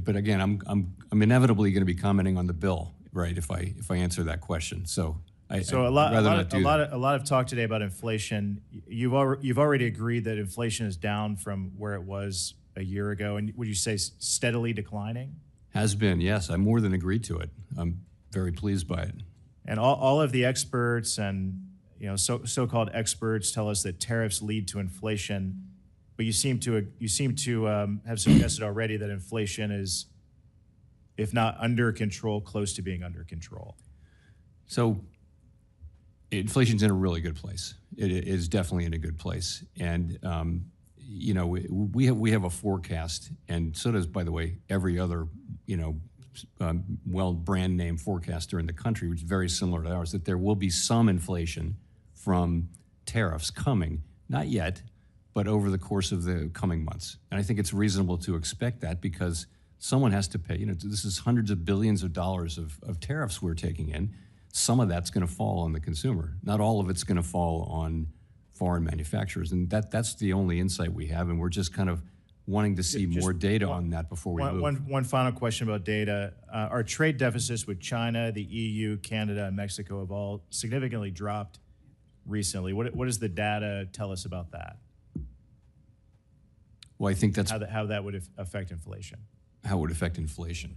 but again, I'm inevitably going to be commenting on the bill, right? If I answer that question, so I'd rather not do that. A lot of talk today about inflation. You've already agreed that inflation is down from where it was a year ago, and would you say steadily declining? Has been, yes. I more than agreed to it. I'm very pleased by it. And all of the experts and so-called experts tell us that tariffs lead to inflation, but you seem to have suggested already that inflation is, if not under control, close to being under control. So inflation's in a really good place. It is definitely in a good place, and we have a forecast, and so does, by the way, every other well brand name forecaster in the country, which is very similar to ours, that there will be some inflation from tariffs coming, not yet, but over the course of the coming months. And I think it's reasonable to expect that because someone has to pay. This is hundreds of billions of dollars of tariffs we're taking in. Some of that's going to fall on the consumer. Not all of it's going to fall on foreign manufacturers. And that's the only insight we have, and we're just kind of wanting to see more data on that before we move. One final question about data. Our trade deficits with China, the EU, Canada, and Mexico have all significantly dropped recently. What does the data tell us about that? Well, I think that's how that would affect inflation. How it would affect inflation.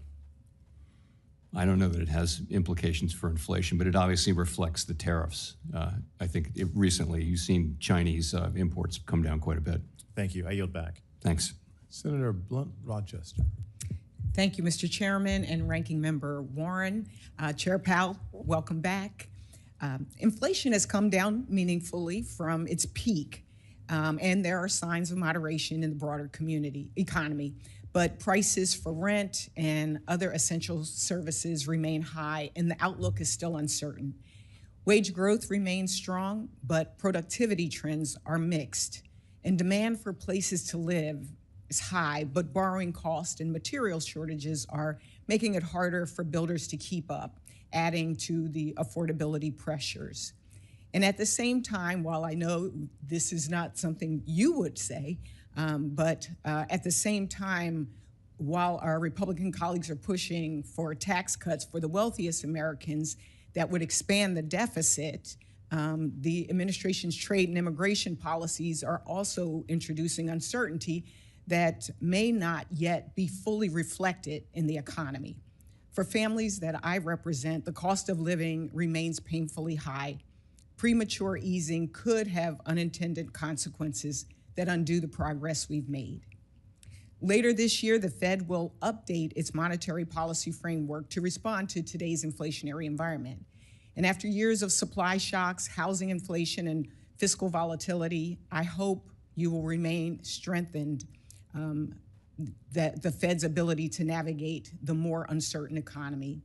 I don't know that it has implications for inflation, but it obviously reflects the tariffs. I think recently you've seen Chinese imports come down quite a bit. Thank you. I yield back. Thanks. Senator Blunt, Rochester. Thank you, Mr. Chairman and Ranking Member Warren. Chair Powell, welcome back. Inflation has come down meaningfully from its peak, and there are signs of moderation in the broader economy. But prices for rent and other essential services remain high, and the outlook is still uncertain. Wage growth remains strong, but productivity trends are mixed, and demand for places to live is high, but borrowing costs and material shortages are making it harder for builders to keep up, adding to the affordability pressures. And at the same time, while I know this is not something you would say, but at the same time, while our Republican colleagues are pushing for tax cuts for the wealthiest Americans that would expand the deficit, the administration's trade and immigration policies are also introducing uncertainty that may not yet be fully reflected in the economy. For families that I represent, the cost of living remains painfully high. Premature easing could have unintended consequences that undo the progress we've made. Later this year, the Fed will update its monetary policy framework to respond to today's inflationary environment. And after years of supply shocks, housing inflation, and fiscal volatility, I hope you will remain strengthened the Fed's ability to navigate the more uncertain economy.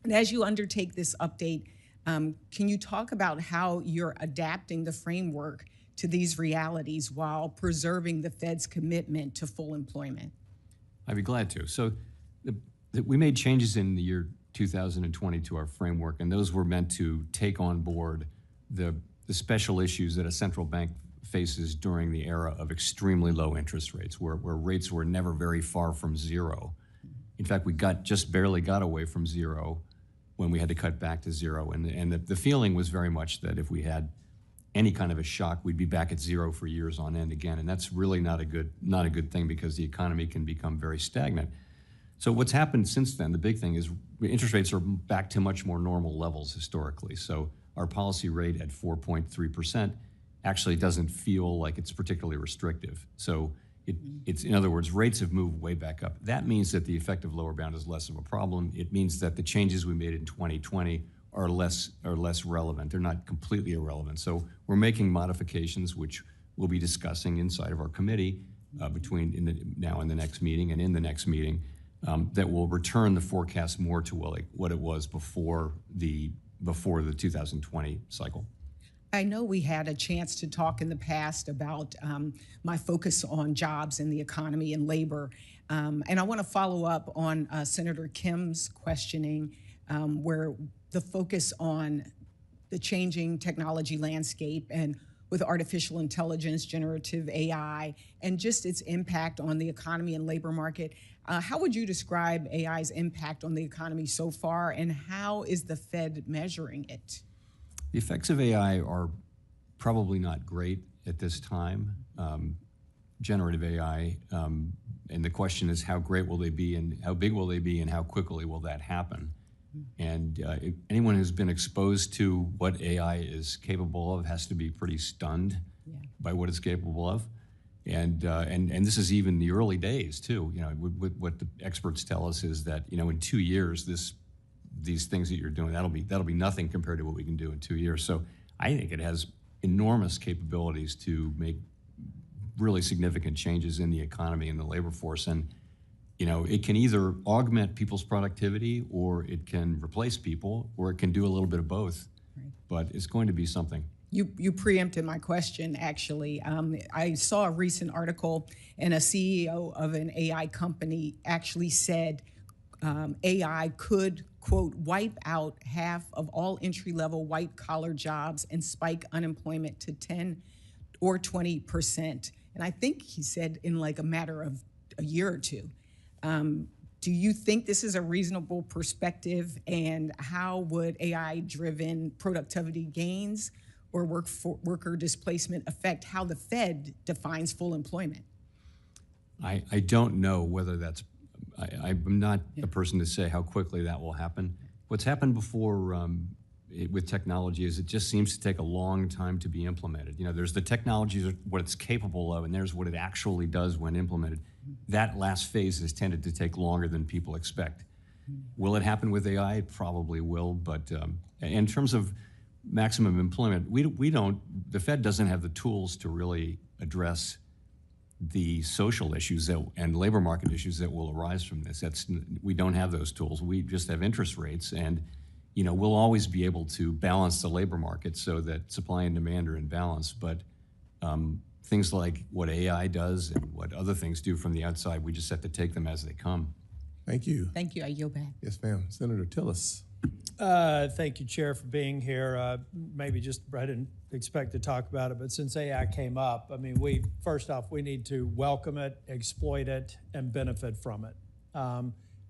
And as you undertake this update, can you talk about how you're adapting the framework to these realities while preserving the Fed's commitment to full employment? I'd be glad to. So we made changes in the year 2020 to our framework, and those were meant to take on board the special issues that a central bank faces during the era of extremely low interest rates, where rates were never very far from zero. In fact, we just barely got away from zero when we had to cut back to zero. And the feeling was very much that if we had any kind of a shock, we'd be back at zero for years on end again. And that's really not a good thing because the economy can become very stagnant. So what's happened since then, the big thing is interest rates are back to much more normal levels historically. So our policy rate at 4.3% actually doesn't feel like it's particularly restrictive. So it's, in other words, rates have moved way back up. That means that the effective lower bound is less of a problem. It means that the changes we made in 2020 are less relevant. They're not completely irrelevant. So we're making modifications, which we'll be discussing inside of our committee now in the next meeting and in the next meeting, that will return the forecast more to what it was before the 2020 cycle. I know we had a chance to talk in the past about my focus on jobs and the economy and labor. And I want to follow up on Senator Kim's questioning, where the focus on the changing technology landscape and with artificial intelligence, generative AI, and just its impact on the economy and labor market. How would you describe AI's impact on the economy so far, and how is the Fed measuring it? The effects of AI are probably not great at this time, generative AI, and the question is how great will they be and how big will they be and how quickly will that happen? And anyone who's been exposed to what AI is capable of has to be pretty stunned by what it's capable of. And this is even the early days too. You know, what the experts tell us is that, you know, in 2 years, these things that you're doing, that'll be nothing compared to what we can do in 2 years. So I think it has enormous capabilities to make really significant changes in the economy and the labor force. And, you know, it can either augment people's productivity, or it can replace people, or it can do a little bit of both. Right. But it's going to be something. You preempted my question, actually. I saw a recent article, and a CEO of an AI company actually said AI could, quote, wipe out half of all entry-level white-collar jobs and spike unemployment to 10 or 20%. And I think he said in like a matter of a year or two. Do you think this is a reasonable perspective, and how would AI-driven productivity gains or worker displacement affect how the Fed defines full employment? I don't know whether that's, I'm not the person to say how quickly that will happen. What's happened before with technology is it just seems to take a long time to be implemented. You know, there's the technology, what it's capable of, and there's what it actually does when implemented. That last phase has tended to take longer than people expect. Will it happen with AI? It probably will, but in terms of maximum employment, the Fed doesn't have the tools to really address the social issues and labor market issues that will arise from this. We don't have those tools. We just have interest rates, and you know, we'll always be able to balance the labor market so that supply and demand are in balance. But things like what AI does and what other things do from the outside, we just have to take them as they come. Thank you. Thank you. I yield back. Yes, ma'am. Senator Tillis. Thank you, Chair, for being here. I didn't expect to talk about it, but since AI came up, I mean, first off, we need to welcome it, exploit it, and benefit from it.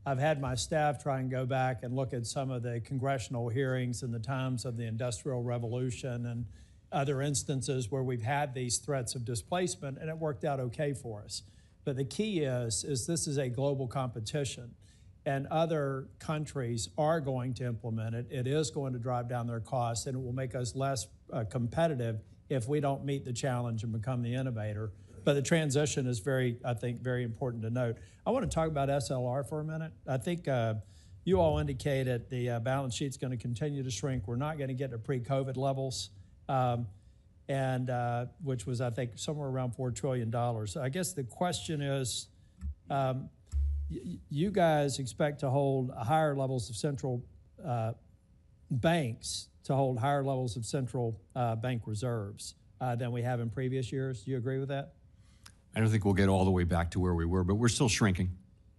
I've had my staff try and go back and look at some of the congressional hearings in the times of the Industrial Revolution and other instances where we've had these threats of displacement, and it worked out okay for us. But the key is this is a global competition, and other countries are going to implement it. It is going to drive down their costs, and it will make us less competitive if we don't meet the challenge and become the innovator. But the transition is very important to note. I want to talk about SLR for a minute. I think you all indicated the balance sheet's going to continue to shrink. We're not going to get to pre-COVID levels, which was, I think, somewhere around $4 trillion. I guess the question is, you guys expect to hold higher levels of central banks to hold higher levels of central bank reserves than we have in previous years. Do you agree with that? I don't think we'll get all the way back to where we were, but we're still shrinking.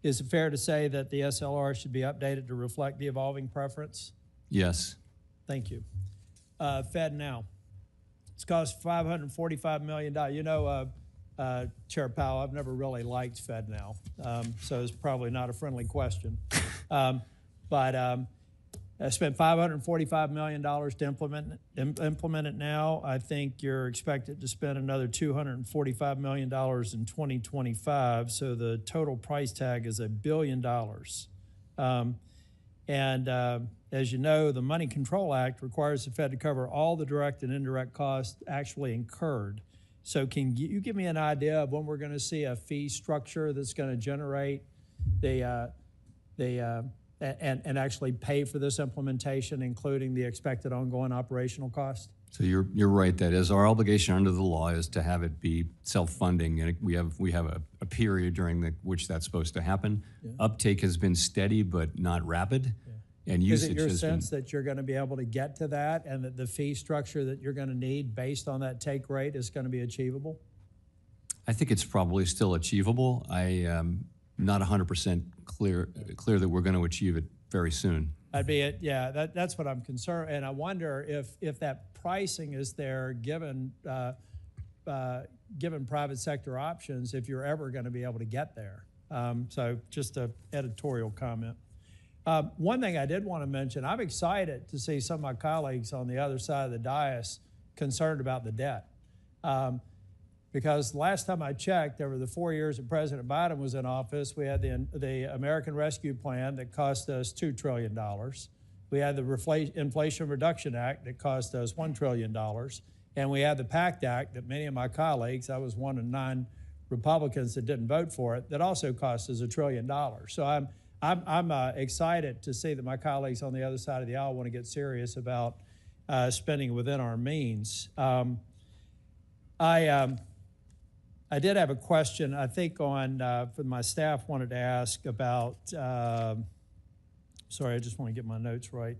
Is it fair to say that the SLR should be updated to reflect the evolving preference? Yes. Thank you. Fed now. It's cost $545 million. You know, Chair Powell, I've never really liked Fed now, so it's probably not a friendly question. But I spent $545 million to implement it now. I think you're expected to spend another $245 million in 2025, so the total price tag is $1 billion. As you know, the Money Control Act requires the Fed to cover all the direct and indirect costs actually incurred. So can you give me an idea of when we're going to see a fee structure that's going to generate the and actually pay for this implementation, including the expected ongoing operational cost? So you're right. That is our obligation under the law is to have it be self-funding, and we have a period during which that's supposed to happen. Yeah. Uptake has been steady but not rapid, and usage has been. Is it your sense that you're going to be able to get to that, and that the fee structure that you're going to need based on that take rate is going to be achievable? I think it's probably still achievable. I am not 100% clear that we're going to achieve it very soon. That'd be it. Yeah, that's what I'm concerned, and I wonder if that pricing is there given given private sector options, if you're ever going to be able to get there. So just an editorial comment. One thing I did want to mention, I'm excited to see some of my colleagues on the other side of the dais concerned about the debt. Because last time I checked, over the 4 years that President Biden was in office, we had the American Rescue Plan that cost us $2 trillion. We had the Inflation Reduction Act that cost us $1 trillion. And we had the PACT Act that many of my colleagues, I was one of 9 Republicans that didn't vote for it, that also cost us $1 trillion. So I'm excited to see that my colleagues on the other side of the aisle want to get serious about spending within our means. I did have a question, I think, for my staff wanted to ask about, sorry, I just want to get my notes right.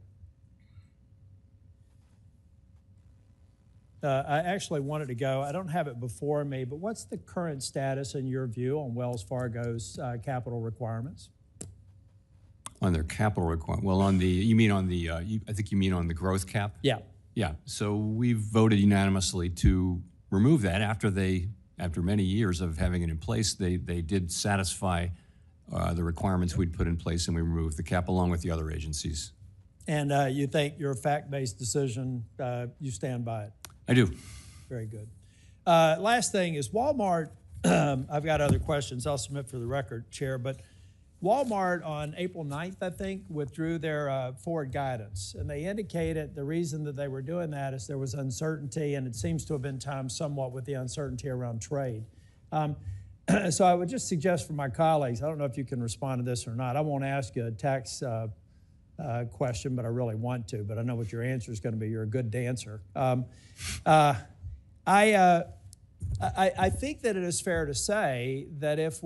I actually wanted to go, I don't have it before me, but what's the current status in your view on Wells Fargo's capital requirements? On their capital requirement, well, on the, you mean on the, I think you mean on the growth cap? Yeah. Yeah, so we voted unanimously to remove that after many years of having it in place. They did satisfy the requirements we'd put in place, and we removed the cap along with the other agencies. And you think your fact-based decision, you stand by it? I do. Very good. Last thing is Walmart, I've got other questions I'll submit for the record, Chair, but Walmart on April 9th, I think, withdrew their forward guidance. And they indicated the reason that they were doing that is there was uncertainty, and it seems to have been timed somewhat with the uncertainty around trade. So I would just suggest for my colleagues, I don't know if you can respond to this or not. I won't ask you a tax question, but I really want to. But I know what your answer is going to be. You're a good dancer. I think that it is fair to say that if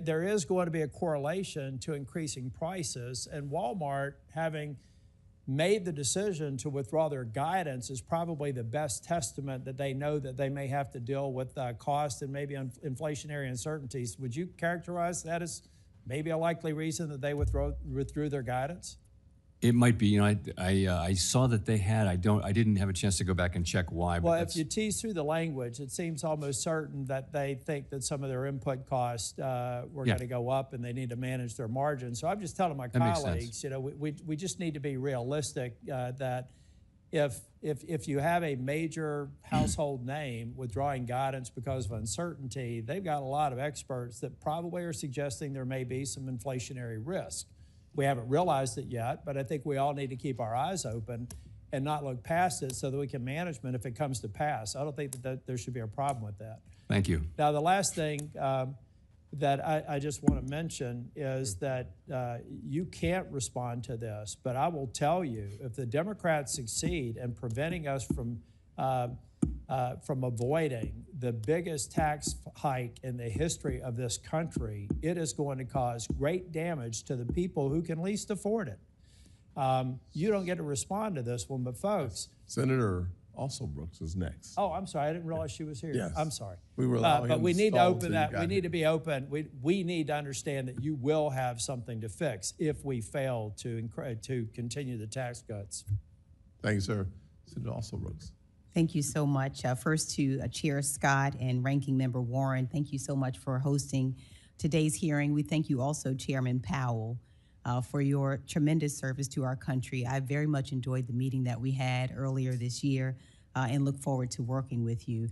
there is going to be a correlation to increasing prices, and Walmart having made the decision to withdraw their guidance is probably the best testament that they know that they may have to deal with cost and maybe inflationary uncertainties. Would you characterize that as maybe a likely reason that they withdrew their guidance? It might be. You know, I saw that they had. I didn't have a chance to go back and check why. Well, if you tease through the language, it seems almost certain that they think that some of their input costs were going to go up, and they need to manage their margins. So I'm just telling my colleagues, you know, we just need to be realistic that if you have a major household name withdrawing guidance because of uncertainty, they've got a lot of experts that probably are suggesting there may be some inflationary risk. We haven't realized it yet, but I think we all need to keep our eyes open and not look past it so that we can manage it if it comes to pass. I don't think that there should be a problem with that. Thank you. Now, the last thing that I just want to mention is that you can't respond to this, but I will tell you, if the Democrats succeed in preventing us from avoiding the biggest tax hike in the history of this country, it is going to cause great damage to the people who can least afford it. You don't get to respond to this one, but folks. Senator also Brooks is next. Oh, I'm sorry. I didn't realize she was here. Yes. I'm sorry. We were allowing but him we to need to stall open till that. you got We need here. to be open. We need to understand that you will have something to fix if we fail to continue the tax cuts. Thank you, sir. Senator also Brooks. Thank you so much. First to Chair Scott and Ranking Member Warren, thank you so much for hosting today's hearing. We thank you also, Chairman Powell, for your tremendous service to our country. I very much enjoyed the meeting that we had earlier this year and look forward to working with you.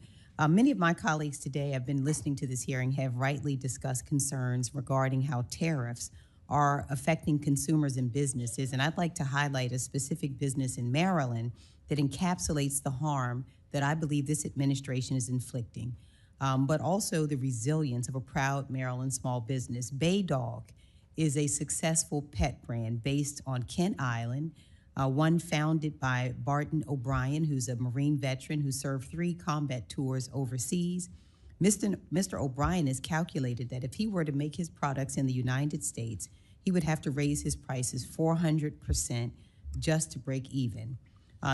Many of my colleagues today have been listening to this hearing, have rightly discussed concerns regarding how tariffs are affecting consumers and businesses. And I'd like to highlight a specific business in Maryland that encapsulates the harm that I believe this administration is inflicting, but also the resilience of a proud Maryland small business. Baydog is a successful pet brand based on Kent Island, one founded by Barton O'Brien, who's a Marine veteran who served 3 combat tours overseas. Mr. O'Brien has calculated that if he were to make his products in the United States, he would have to raise his prices 400% just to break even.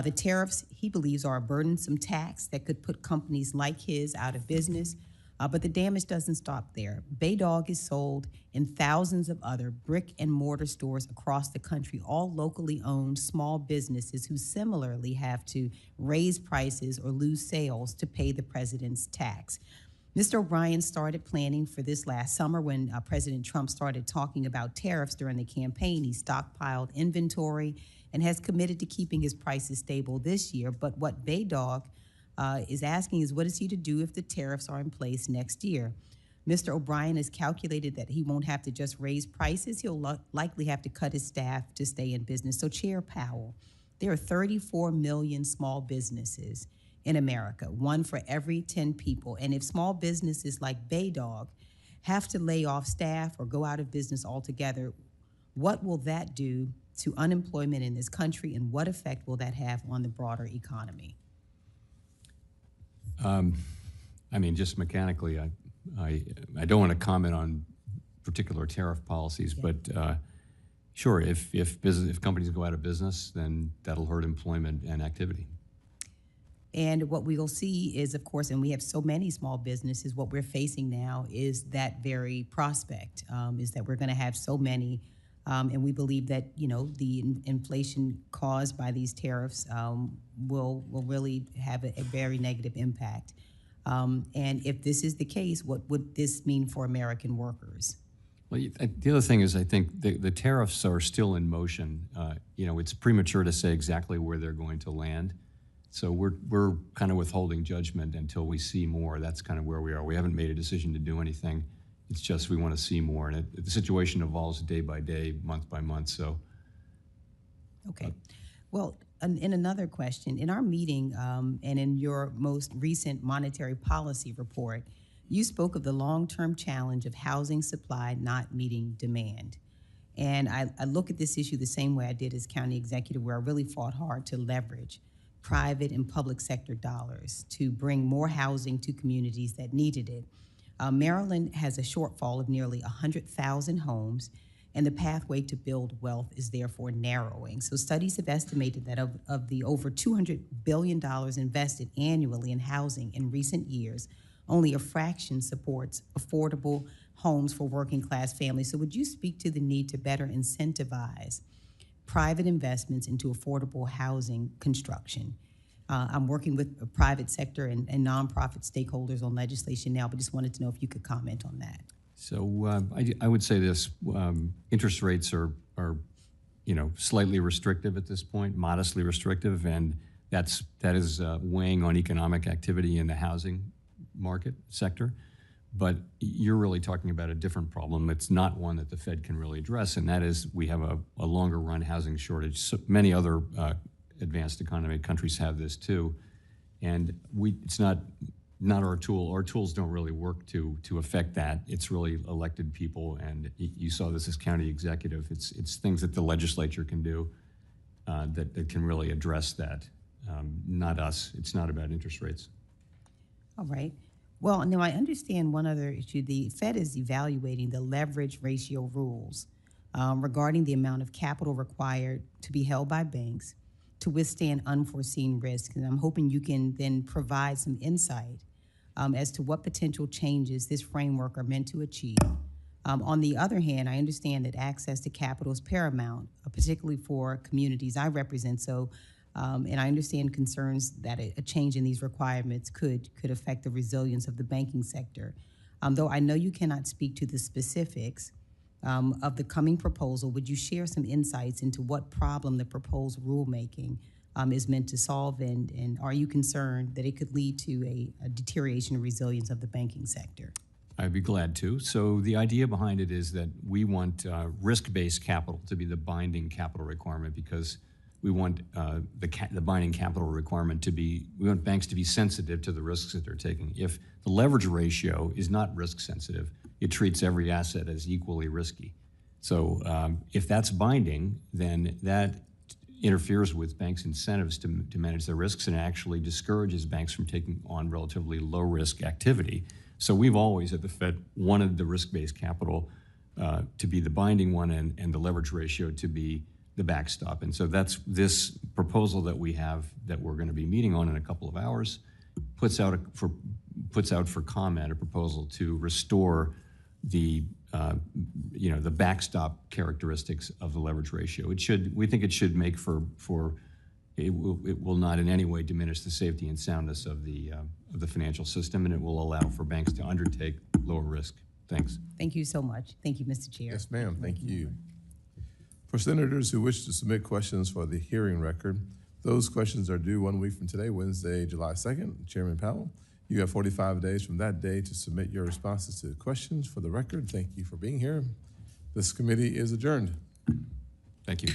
The tariffs, he believes, are a burdensome tax that could put companies like his out of business. But the damage doesn't stop there. Baydog is sold in thousands of other brick and mortar stores across the country, all locally owned small businesses who similarly have to raise prices or lose sales to pay the president's tax. Mr. O'Brien started planning for this last summer when President Trump started talking about tariffs during the campaign. He stockpiled inventory and has committed to keeping his prices stable this year. But what Baydog is asking is, what is he to do if the tariffs are in place next year? Mr. O'Brien has calculated that he won't have to just raise prices. He'll likely have to cut his staff to stay in business. So, Chair Powell, there are 34 million small businesses in America, 1 for every 10 people. And if small businesses like Baydog have to lay off staff or go out of business altogether, what will that do to unemployment in this country, and what effect will that have on the broader economy? I mean, just mechanically, I don't want to comment on particular tariff policies, but sure, if companies go out of business, then that'll hurt employment and activity. And what we will see is, of course, and we have so many small businesses, what we're facing now is that very prospect, is that we're going to have so many, and we believe that, you know, the inflation caused by these tariffs will really have a very negative impact. And if this is the case, what would this mean for American workers? Well, the other thing is, I think the tariffs are still in motion. You know, it's premature to say exactly where they're going to land. So we're kind of withholding judgment until we see more. That's kind of where we are. We haven't made a decision to do anything. It's just we want to see more. And the situation evolves day by day, month by month. So. Okay. Well, in another question, in our meeting and in your most recent monetary policy report, you spoke of the long-term challenge of housing supply not meeting demand. And I look at this issue the same way I did as county executive, where I really fought hard to leverage private and public sector dollars to bring more housing to communities that needed it. Maryland has a shortfall of nearly 100,000 homes, and the pathway to build wealth is therefore narrowing. So studies have estimated that of the over $200 billion invested annually in housing in recent years, only a fraction supports affordable homes for working class families. So would you speak to the need to better incentivize private investments into affordable housing construction? I'm working with the private sector and nonprofit stakeholders on legislation now, but just wanted to know if you could comment on that. So I would say this: interest rates are slightly restrictive at this point, modestly restrictive, and that is weighing on economic activity in the housing market sector. But you're really talking about a different problem. It's not one that the Fed can really address, and that is we have a longer run housing shortage. So many other advanced economy countries have this too, and it's not our tool. Our tools don't really work to affect that. It's really elected people, and you saw this as county executive. It's things that the legislature can do that can really address that. Not us. It's not about interest rates. All right. Well, now I understand one other issue. The Fed is evaluating the leverage ratio rules regarding the amount of capital required to be held by banks to withstand unforeseen risks. And I'm hoping you can then provide some insight as to what potential changes this framework are meant to achieve. On the other hand, I understand that access to capital is paramount, particularly for communities I represent. So, and I understand concerns that a change in these requirements could affect the resilience of the banking sector. Though I know you cannot speak to the specifics of the coming proposal, would you share some insights into what problem the proposed rulemaking is meant to solve, and are you concerned that it could lead to a deterioration of resilience of the banking sector? I'd be glad to. So the idea behind it is that we want risk-based capital to be the binding capital requirement, because we want the binding capital requirement to be, we want banks to be sensitive to the risks that they're taking. If the leverage ratio is not risk sensitive, it treats every asset as equally risky. So if that's binding, then that interferes with banks' incentives to manage their risks and actually discourages banks from taking on relatively low-risk activity. So we've always at the Fed wanted the risk-based capital to be the binding one and the leverage ratio to be the backstop. And so that's this proposal that we have that we're going to be meeting on in a couple of hours puts out for comment a proposal to restore the the backstop characteristics of the leverage ratio. We think it should make it will not in any way diminish the safety and soundness of the financial system, and it will allow for banks to undertake lower risk. Thanks. Thank you so much. Thank you, Mr. Chair. Yes, ma'am. Thank you. For senators who wish to submit questions for the hearing record, those questions are due 1 week from today, Wednesday, July 2nd. Chairman Powell, you have 45 days from that day to submit your responses to questions for the record. Thank you for being here. This committee is adjourned. Thank you.